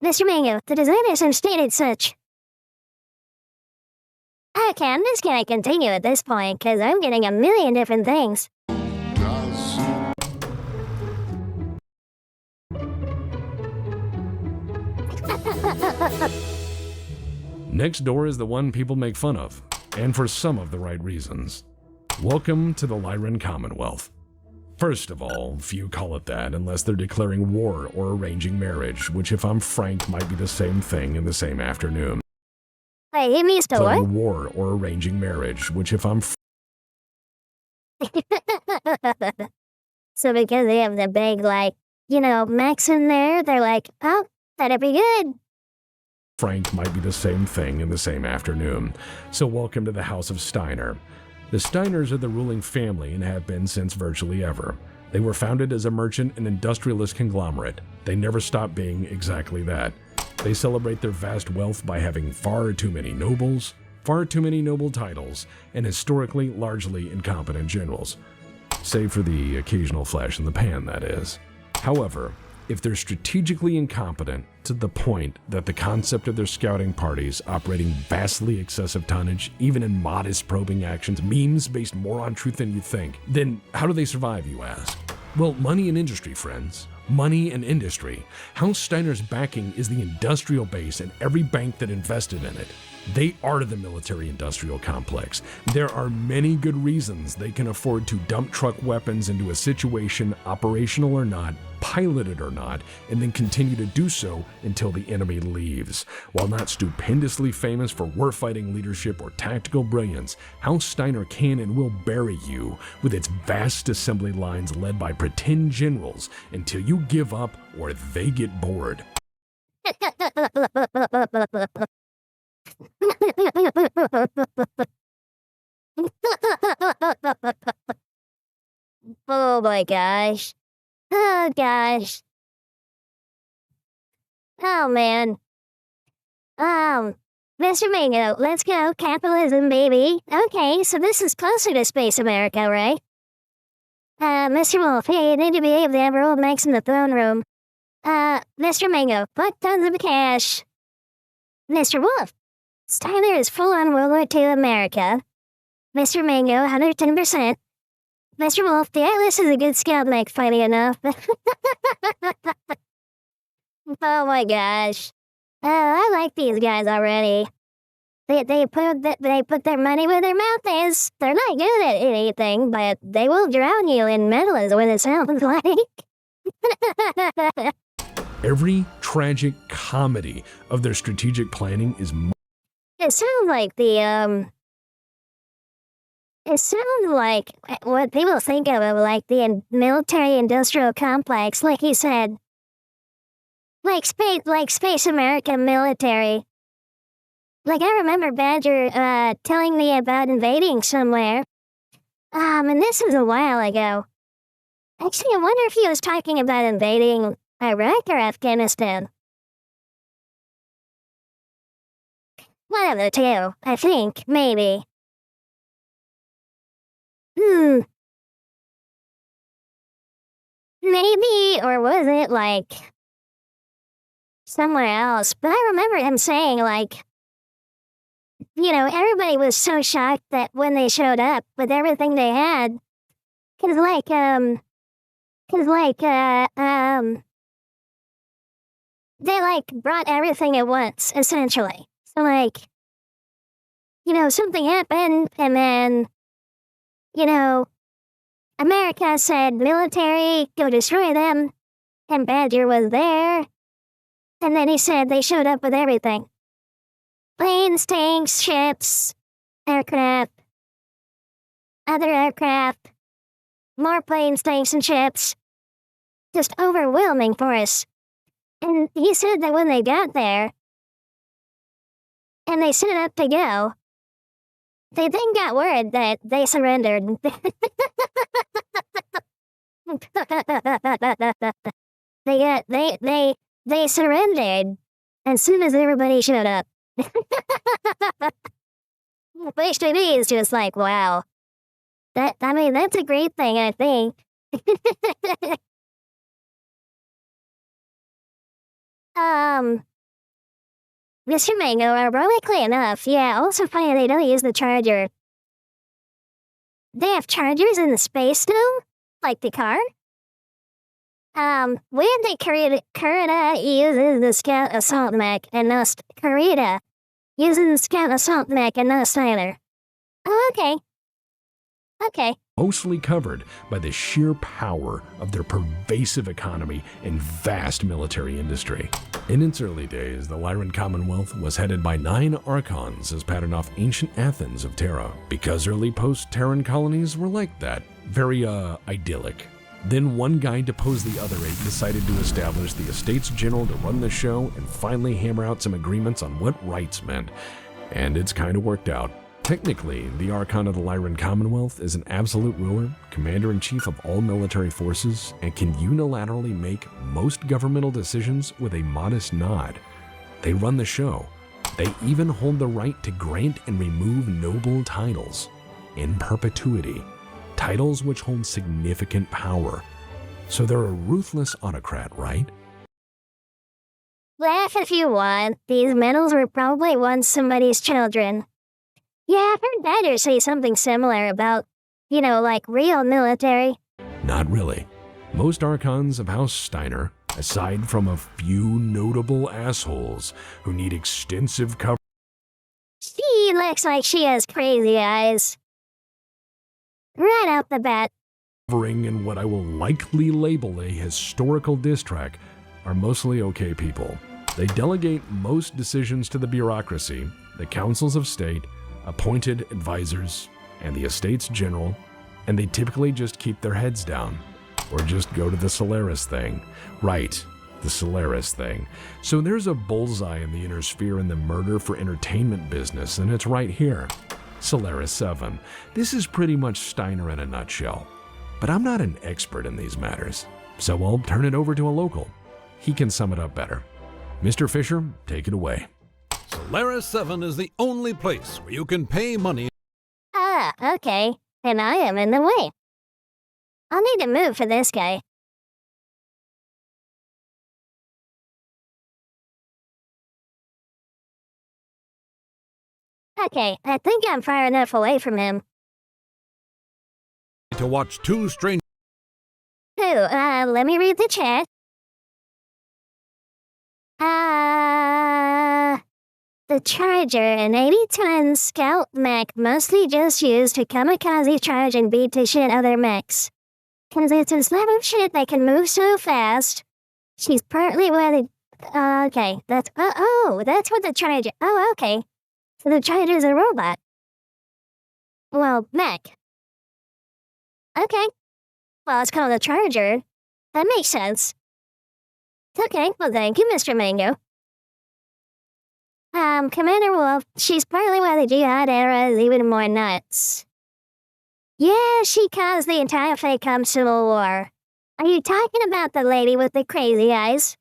Mr. Mango, the designers have stated such. Okay, I'm just gonna continue at this point, because I'm getting a million different things. Next door is the one people make fun of, and for some of the right reasons. Welcome to the Lyran Commonwealth. First of all, few call it that unless they're declaring war or arranging marriage, which if I'm frank might be the same thing in the same afternoon. Wait, it means to what? Declaring war or arranging marriage, which if I'm So because they have the big, like, Max in there, they're like, oh, that'd be good. frank might be the same thing in the same afternoon. So welcome to the House of Steiner. The Steiners are the ruling family and have been since virtually ever. They were founded as a merchant and industrialist conglomerate. They never stopped being exactly that. They celebrate their vast wealth by having far too many nobles, far too many noble titles, and historically largely incompetent generals. Save for the occasional flash in the pan, that is. However, if they're strategically incompetent to the point that the concept of their scouting parties operating vastly excessive tonnage, even in modest probing actions, memes based more on truth than you think, then how do they survive, you ask? Well, money and industry, friends. Money and industry. House Steiner's backing is the industrial base and every bank that invested in it. They are the military-industrial complex. There are many good reasons they can afford to dump truck weapons into a situation, operational or not, piloted or not, and then continue to do so until the enemy leaves. While not stupendously famous for warfighting leadership or tactical brilliance, House Steiner can and will bury you with its vast assembly lines led by pretend generals until you give up or they get bored. Oh my gosh. Oh gosh. Oh man. Mr. Mango, let's go. Capitalism, baby. Okay, so this is closer to Space America, right? Mr. Wolf, hey, you need to behave. The Emerald Max in the throne room. Mr. Mango, put tons of cash. Mr. Wolf, Steiner is full on World War II America. Mr. Mango, 110%. Mr. Wolf, the Atlas is a good scout mech, funny enough. Oh my gosh. Oh, I like these guys already. They put their money where their mouth is. They're not good at anything, but they will drown you in metal is what it sounds like. Every tragic comedy of their strategic planning is It sounds like it sounds like what people think of it, like the military-industrial complex, like you said. Like Space America military. Like I remember Badger telling me about invading somewhere. And this was a while ago. Actually, I wonder if he was talking about invading Iraq or Afghanistan. One of the two, I think, maybe. Maybe, or was it, like, somewhere else? But I remember him saying, like, you know, everybody was so shocked that when they showed up with everything they had, cause they, like, brought everything at once, essentially. So, like, you know, something happened, and then, you know, America said, military, go destroy them, and Badger was there, and then he said they showed up with everything. Planes, tanks, ships, aircraft, other aircraft, more planes, tanks, and ships. Just overwhelming force. And he said that when they got there, and they set up to go, they then got word that they surrendered. They surrendered as soon as everybody showed up. Which to me is just like, wow. That's a great thing, I think. Mr. Mango, ironically enough, yeah, also funny they don't use the charger. They have chargers in the space though? Like the car? When the Kurita uses the Scout Assault Mech and no Kurita uses the Scout Assault Mech and no Steiner. Oh, okay. Okay. Mostly covered by the sheer power of their pervasive economy and vast military industry. In its early days, the Lyran Commonwealth was headed by 9 Archons as patterned off ancient Athens of Terra, because early post-Terran colonies were like that, very, idyllic. Then one guy deposed the other 8 and decided to establish the Estates General to run the show and finally hammer out some agreements on what rights meant. And it's kind of worked out. Technically, the Archon of the Lyran Commonwealth is an absolute ruler, commander-in-chief of all military forces, and can unilaterally make most governmental decisions with a modest nod. They run the show. They even hold the right to grant and remove noble titles in perpetuity, titles which hold significant power. So they're a ruthless autocrat, right? Laugh if you want. These medals were probably once somebody's children. Yeah, I've heard Badger say something similar about, you know, like real military. Not really. Most Archons of House Steiner, aside from a few notable assholes who need extensive cover She looks like she has crazy eyes. Right out the bat. In what I will likely label a historical diss track are mostly okay people. They delegate most decisions to the bureaucracy, the councils of state, appointed advisors, and the estates general, and they typically just keep their heads down. Or just go to the Solaris thing. Right, the Solaris thing. So there's a bullseye in the inner sphere in the murder for entertainment business, and it's right here. Solaris 7. This is pretty much Steiner in a nutshell. But I'm not an expert in these matters, so I'll turn it over to a local. He can sum it up better. Mr. Fisher, take it away. Solaris 7 is the only place where you can pay money. Ah, okay. And I am in the way. I'll need to move for this guy. Okay, I think I'm far enough away from him. To watch two strange. Let me read the chat. The Charger, an 80-ton scout mech mostly just used to kamikaze charge and beat to shit other mechs. Cause it's a slab of shit that can move so fast. She's partly weathered. Okay, that's what the Charger. Oh, okay. So the Charger's a robot. Well, mech. Okay. Well, it's called a Charger. That makes sense. Okay, well thank you, Mr. Mango. Commander Wolf, she's partly why the Jihad era is even more nuts. Yeah, she caused the entire fake Civil War. Are you talking about the lady with the crazy eyes?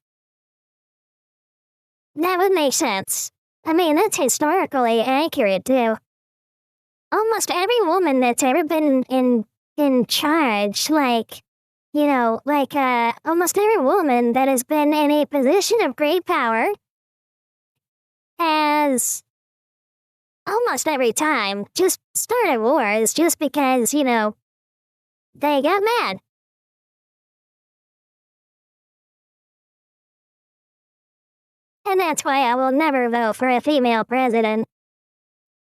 That would make sense. I mean, that's historically accurate, too. Almost every woman that's ever been in charge, almost every woman that has been in a position of great power has almost every time just started wars just because, they got mad. And that's why I will never vote for a female president.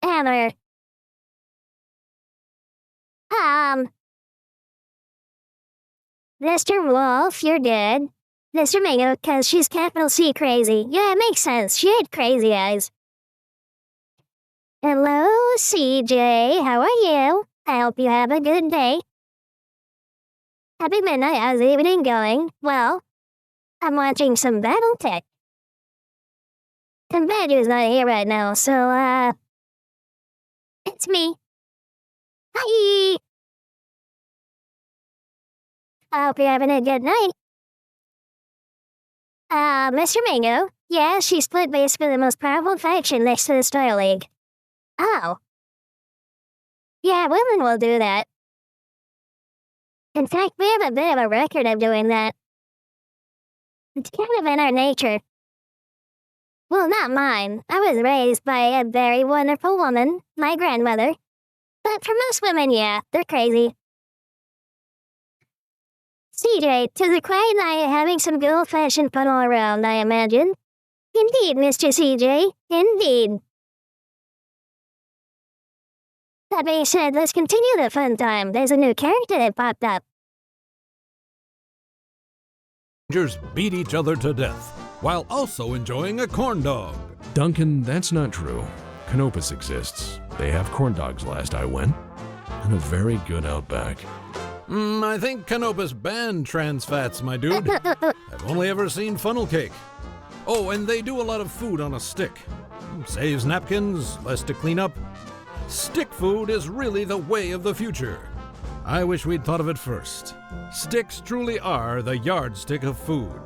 Ever. Mr. Wolf, you're dead. Mr. Mango, cause she's capital C crazy. Yeah, it makes sense. She had crazy eyes. Hello, CJ. How are you? I hope you have a good day. Happy midnight. How's the evening going? Well, I'm watching some BattleTech. And Badger's not here right now, so, it's me. Hi! I hope you're having a good night. Mr. Mango, yeah, she split basically the most powerful faction next to the Style League. Oh. Yeah, women will do that. In fact, we have a bit of a record of doing that. It's kind of in our nature. Well, not mine. I was raised by a very wonderful woman, my grandmother. But for most women, yeah, they're crazy. CJ, 'tis a quiet night having some good old-fashioned fun all around, I imagine. Indeed, Mr. CJ, indeed. That being said, let's continue the fun time. There's a new character that popped up. Strangers beat each other to death, while also enjoying a corn dog. Duncan, that's not true. Canopus exists. They have corn dogs last I went. And a very good Outback. I think Canopus banned trans fats, my dude. I've only ever seen funnel cake. Oh, and they do a lot of food on a stick. Saves napkins, less to clean up. Stick food is really the way of the future. I wish we'd thought of it first. Sticks truly are the yardstick of food.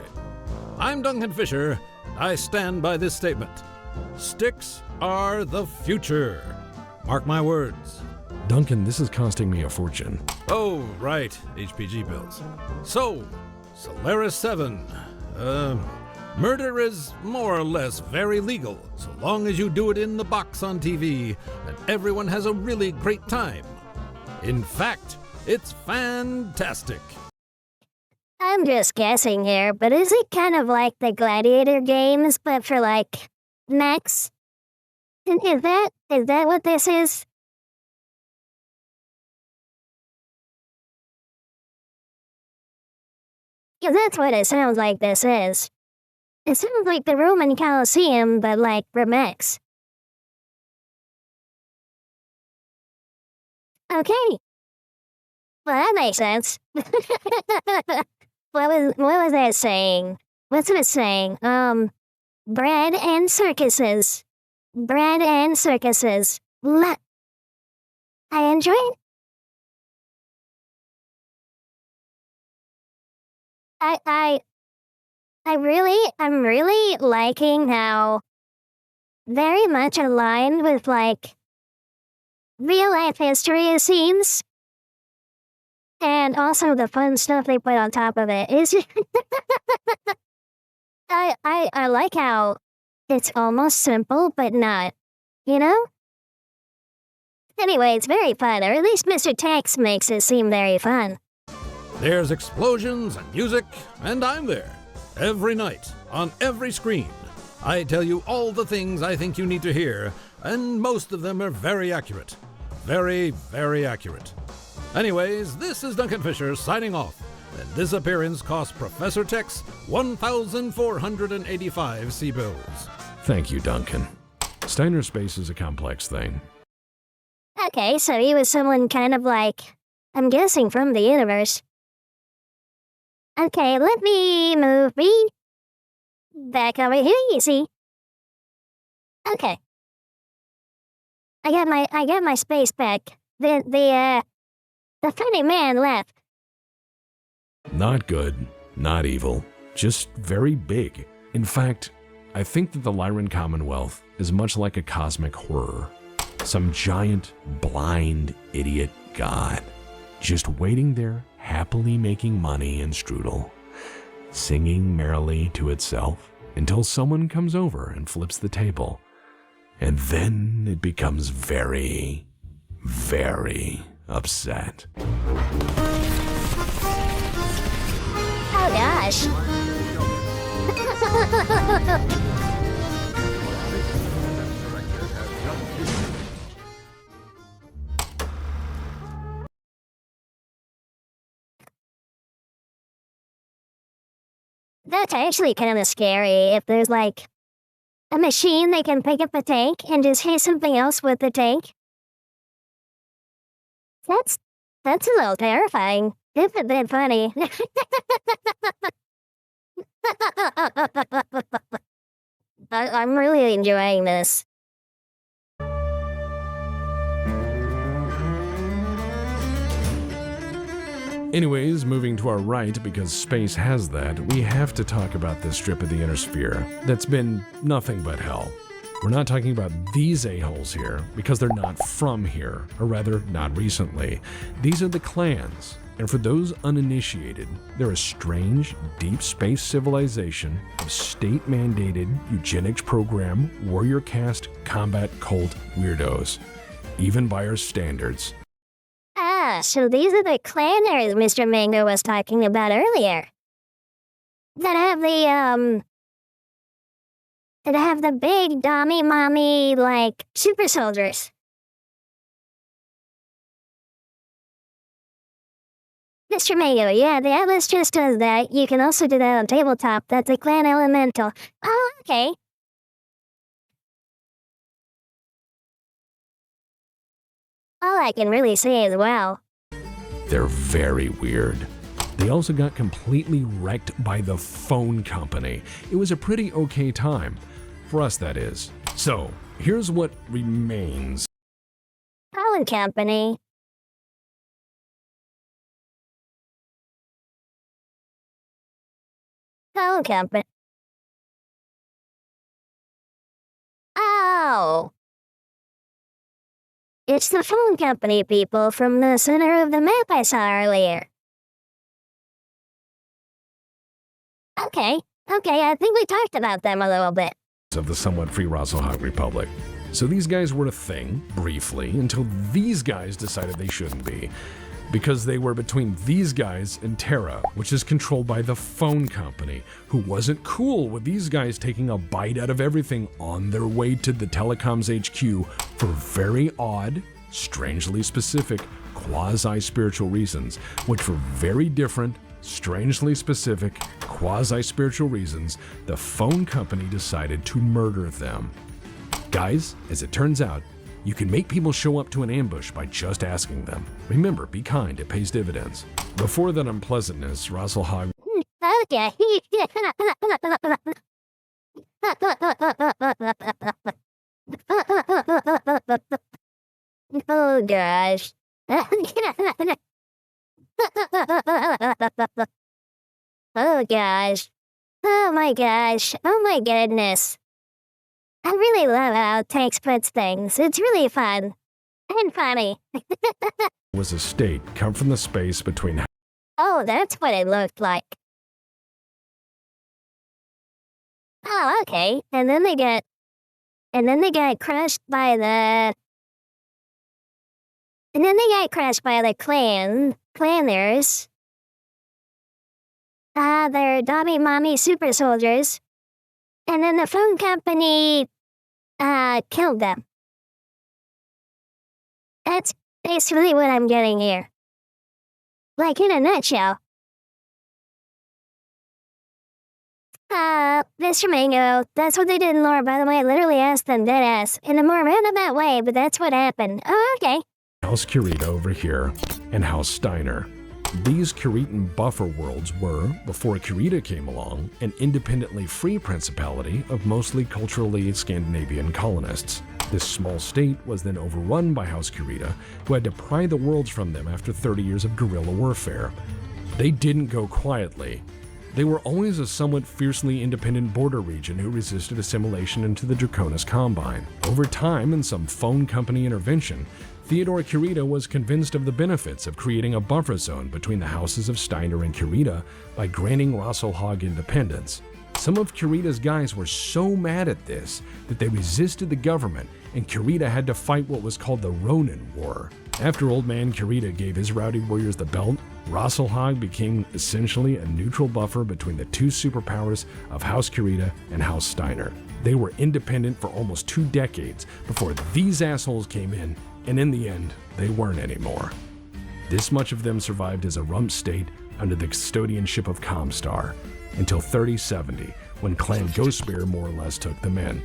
I'm Duncan Fisher. I stand by this statement. Sticks are the future. Mark my words. Duncan, this is costing me a fortune. Oh, right. HPG bills. So, Solaris 7. Murder is more or less very legal, so long as you do it in the box on TV, and everyone has a really great time. In fact, it's fantastic. I'm just guessing here, but is it kind of like the Gladiator games, but for, mechs? Is that what this is? Yeah, that's what it sounds like this is. It sounds like the Roman Colosseum, but like remix. Okay. Well, that makes sense. What was that saying? What's it saying? Bread and circuses. Bread and circuses. I enjoy it. I'm really liking how very much aligned with like real life history it seems. And also the fun stuff they put on top of it is I like how it's almost simple but not, you know? Anyway, it's very fun, or at least Mr. Tex makes it seem very fun. There's explosions and music, and I'm there. Every night, on every screen. I tell you all the things I think you need to hear, and most of them are very accurate. Very, very accurate. Anyways, this is Duncan Fisher signing off, and this appearance cost Professor Tex 1,485 C-bills. Thank you, Duncan. Steiner space is a complex thing. Okay, so he was someone kind of like, I'm guessing from the universe. Okay, let me move me back over here, you see. Okay. I got my space back. The funny man left. Not good, not evil, just very big. In fact, I think that the Lyran Commonwealth is much like a cosmic horror. Some giant, blind, idiot god, just waiting there, happily making money and strudel, singing merrily to itself until someone comes over and flips the table. And then it becomes very, very upset. Oh gosh. That's actually kind of scary if there's like a machine that can pick up a tank and just hit something else with the tank. That's a little terrifying. If it's that funny. I'm really enjoying this. Anyways, moving to our right, because space has that, we have to talk about this strip of the inner sphere that's been nothing but hell. We're not talking about these a-holes here, because they're not from here, or rather, not recently. These are the clans, and for those uninitiated, they're a strange, deep space civilization of state-mandated, eugenics program, warrior caste, combat cult weirdos. Even by our standards. Ah, so these are the clanners Mr. Mango was talking about earlier. That have the big dommy mommy, like, super soldiers. Mr. Mango, yeah, the Atlas just does that. You can also do that on tabletop. That's a clan elemental. Oh, okay. All I can really say is, well. They're very weird. They also got completely wrecked by the phone company. It was a pretty okay time. For us, that is. So, here's what remains. Phone company. Phone company. Oh. It's the phone company people from the center of the map I saw earlier. Okay, I think we talked about them a little bit. Of the somewhat free Razohog Republic. So these guys were a thing, briefly, until these guys decided they shouldn't be. because they were between these guys and Terra, which is controlled by the phone company, who wasn't cool with these guys taking a bite out of everything on their way to the telecoms HQ for very odd, strangely specific, quasi-spiritual reasons, which were very different, strangely specific, quasi-spiritual reasons. The phone company decided to murder them. Guys, as it turns out, you can make people show up to an ambush by just asking them. Remember, be kind, it pays dividends. Before that unpleasantness, Rasselhog Okay. Oh gosh. Oh gosh. Oh my gosh. Oh my goodness. I really love how Tex puts things. It's really fun. And funny. was a state come from the space between. Oh, that's what it looked like. Oh, okay. And then they get crushed by the clanners. They're Dobby Mommy super soldiers. And then the phone company, killed them. That's basically what I'm getting here. Like in a nutshell. Mr. Mango, that's what they did in lore, by the way. I literally asked them deadass in a more roundabout way, but that's what happened. Oh, okay. House Kurita over here, and House Steiner. These Kuritan buffer worlds were, before Kurita came along, an independently free principality of mostly culturally Scandinavian colonists. This small state was then overrun by House Kurita, who had to pry the worlds from them after 30 years of guerrilla warfare. They didn't go quietly. They were always a somewhat fiercely independent border region who resisted assimilation into the Draconis Combine. Over time, and some phone company intervention, Theodore Kurita was convinced of the benefits of creating a buffer zone between the houses of Steiner and Kurita by granting Rasselhog independence. Some of Kurita's guys were so mad at this that they resisted the government, and Kurita had to fight what was called the Ronin War. After Old Man Kurita gave his rowdy warriors the belt, Rasselhog became essentially a neutral buffer between the two superpowers of House Kurita and House Steiner. They were independent for almost 2 decades before these assholes came in, and in the end, they weren't anymore. This much of them survived as a rump state under the custodianship of Comstar until 3070, when Clan Ghostbear more or less took them in.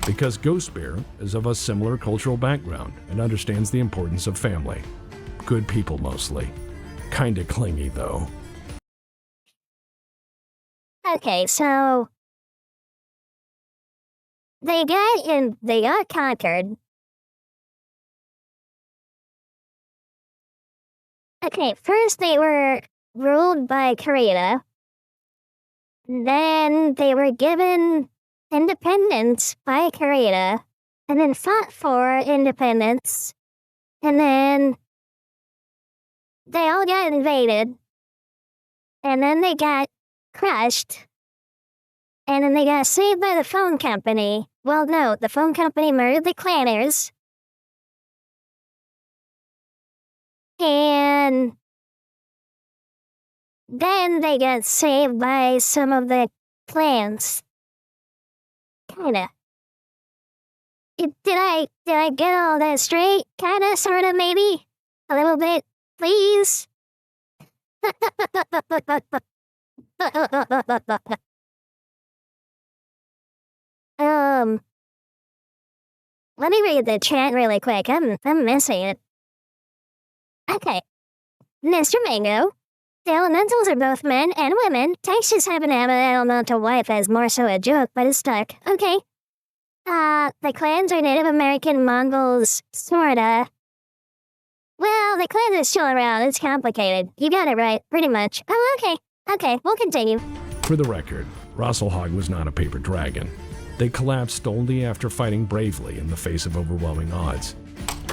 Because Ghostbear is of a similar cultural background and understands the importance of family. Good people mostly. Kinda clingy though. Okay, so they got conquered. Okay, first they were ruled by Kurita. Then they were given independence by Kurita, and then fought for independence, and then they all got invaded, and then they got crushed, and then they got saved by the phone company. Well, no, the phone company murdered the clanners, and then they got saved by some of the clans. Kinda. Did I get all that straight? Kinda, sorta, maybe? A little bit, please? Let me read the chat really quick. I'm missing it. Okay. Mr. Mango. The elementals are both men and women. Tex just happened to have an elemental wife as more so a joke, but it's stuck. Okay. The clans are Native American Mongols, sorta. Well, the clans are still around. It's complicated. You got it right, pretty much. Oh, okay. Okay, we'll continue. For the record, Rasselhog was not a paper dragon. They collapsed only after fighting bravely in the face of overwhelming odds.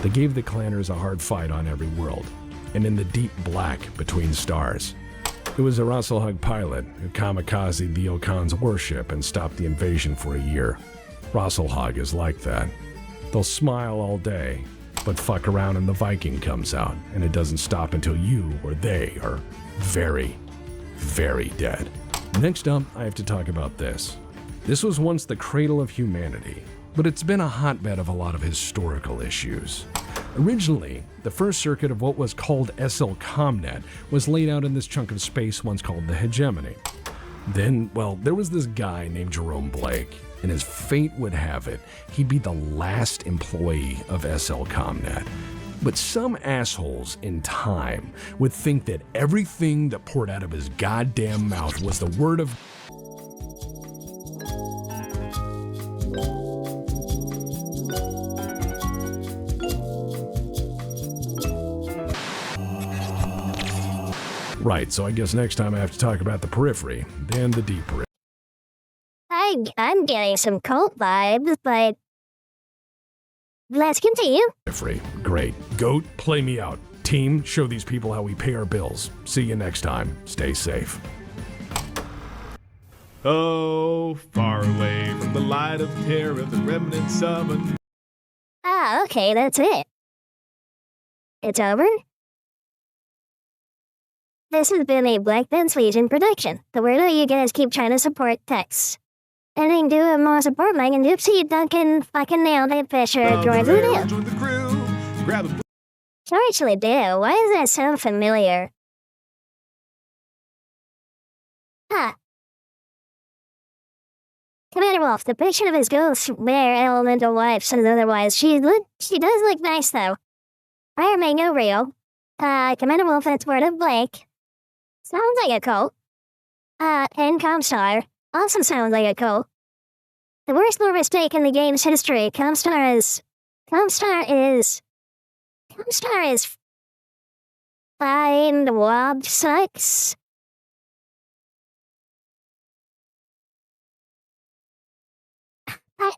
They gave the clanners a hard fight on every world, and in the deep black between stars. It was a Rasselhog pilot who kamikazed the Okan's warship and stopped the invasion for a year. Rasselhog is like that. They'll smile all day, But fuck around and the Viking comes out, and it doesn't stop until you or they are very, very dead. Next up, I have to talk about this. This was once the cradle of humanity, but it's been a hotbed of a lot of historical issues. Originally, the first circuit of what was called SL Comnet was laid out in this chunk of space once called the Hegemony. Then, well, there was this guy named Jerome Blake, and as fate would have it, he'd be the last employee of SL Comnet. But some assholes in time would think that everything that poured out of his goddamn mouth was the word of Right, so I guess next time I have to talk about the periphery, then the deep periphery. I'm getting some cult vibes, but let's continue. Great. Goat, play me out. Team, show these people how we pay our bills. See you next time. Stay safe. Oh, far away from the light of terror, the remnants of a... Ah, okay, that's it. It's over? This has been a Black Ben's Legion production. The word that you guys keep trying to support text. Anything to do more support, Mike and Oopsie, Duncan, fucking nailed it, Fisher, join the deal. Join the crew. Grab a... Actually do. Why does that sound familiar? Ah. Commander Wolf, the picture of his ghost, rare elemental wife says otherwise. She does look nice, though. Fire Mango real. Commander Wolf, that's word of Blake. Sounds like a cult. And Comstar. Also sounds like a cult. The worst lore mistake in the game's history. Comstar is fine. The Wob sucks.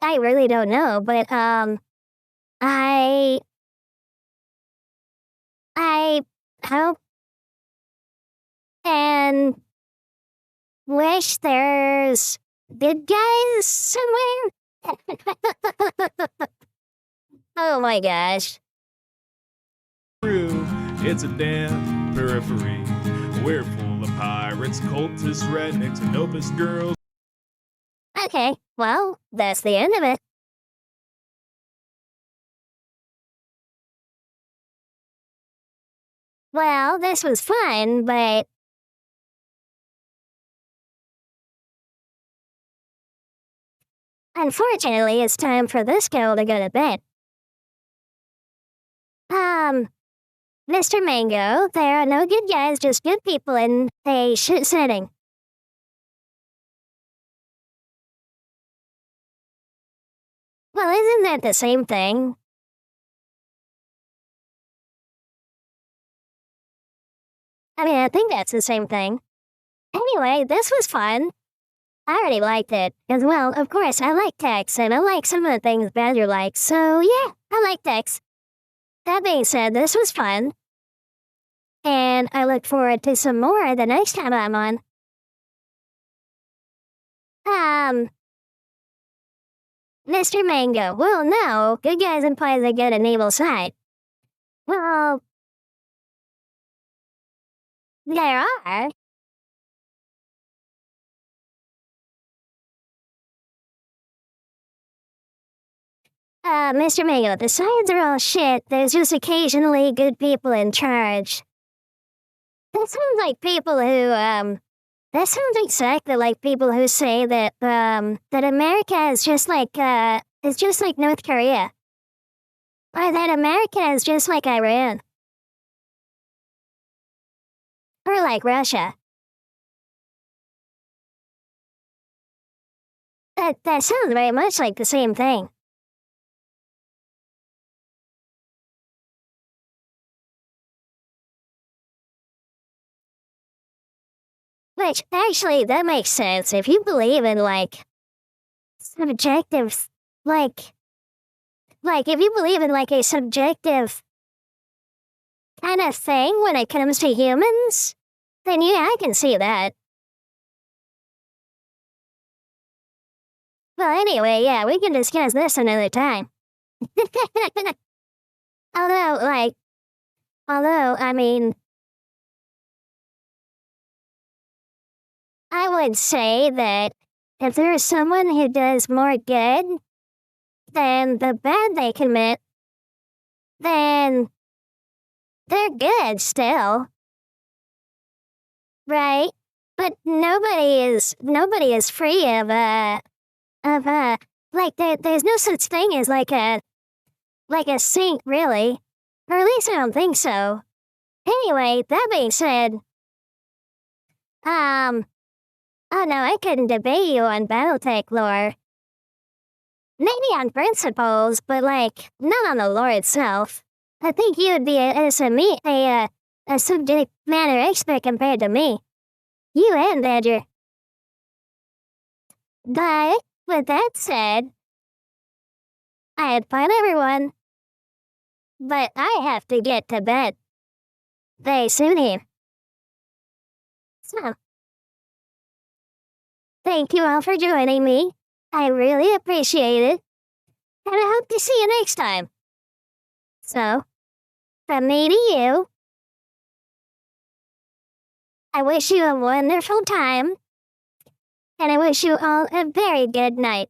I really don't know, but I hope and wish there's good guys somewhere. Oh my gosh. Crew. It's a damn periphery. We're full of pirates, cultists, rednecks, and opus girls. Okay, well, that's the end of it. Well, this was fun, but unfortunately, it's time for this girl to go to bed. Mr. Mango, there are no good guys, just good people in a shit setting. Well, isn't that the same thing? I mean, I think that's the same thing. Anyway, this was fun. I already liked it. As well, of course, I like Tex, and I like some of the things Badger likes, so yeah, I like Tex. That being said, this was fun. And I look forward to some more the next time I'm on. Mr. Mango, well, no, good guys implies a good and evil side. Well, there are. Mr. Mango, the sides are all shit. There's just occasionally good people in charge. That sounds like people who, that sounds exactly like people who say that, that America is just like North Korea. Or that America is just like Iran. Or like Russia. That sounds very much like the same thing. Which, actually, that makes sense. If you believe in, subjective, if you believe in, a subjective kind of thing when it comes to humans, then yeah, I can see that. Well, anyway, yeah, we can discuss this another time. Although, I mean, I would say that if there's someone who does more good than the bad they commit, then they're good still. Right? But nobody is free there's no such thing as like a saint, really. Or at least I don't think so. Anyway, that being said, oh no, I couldn't debate you on BattleTech lore. Maybe on principles, but not on the lore itself. I think you would be a subject matter expert compared to me. You and Badger. But, with that said, I had fun, everyone. But I have to get to bed. Very soon here. So, thank you all for joining me. I really appreciate it. And I hope to see you next time. So, from me to you, I wish you a wonderful time. And I wish you all a very good night.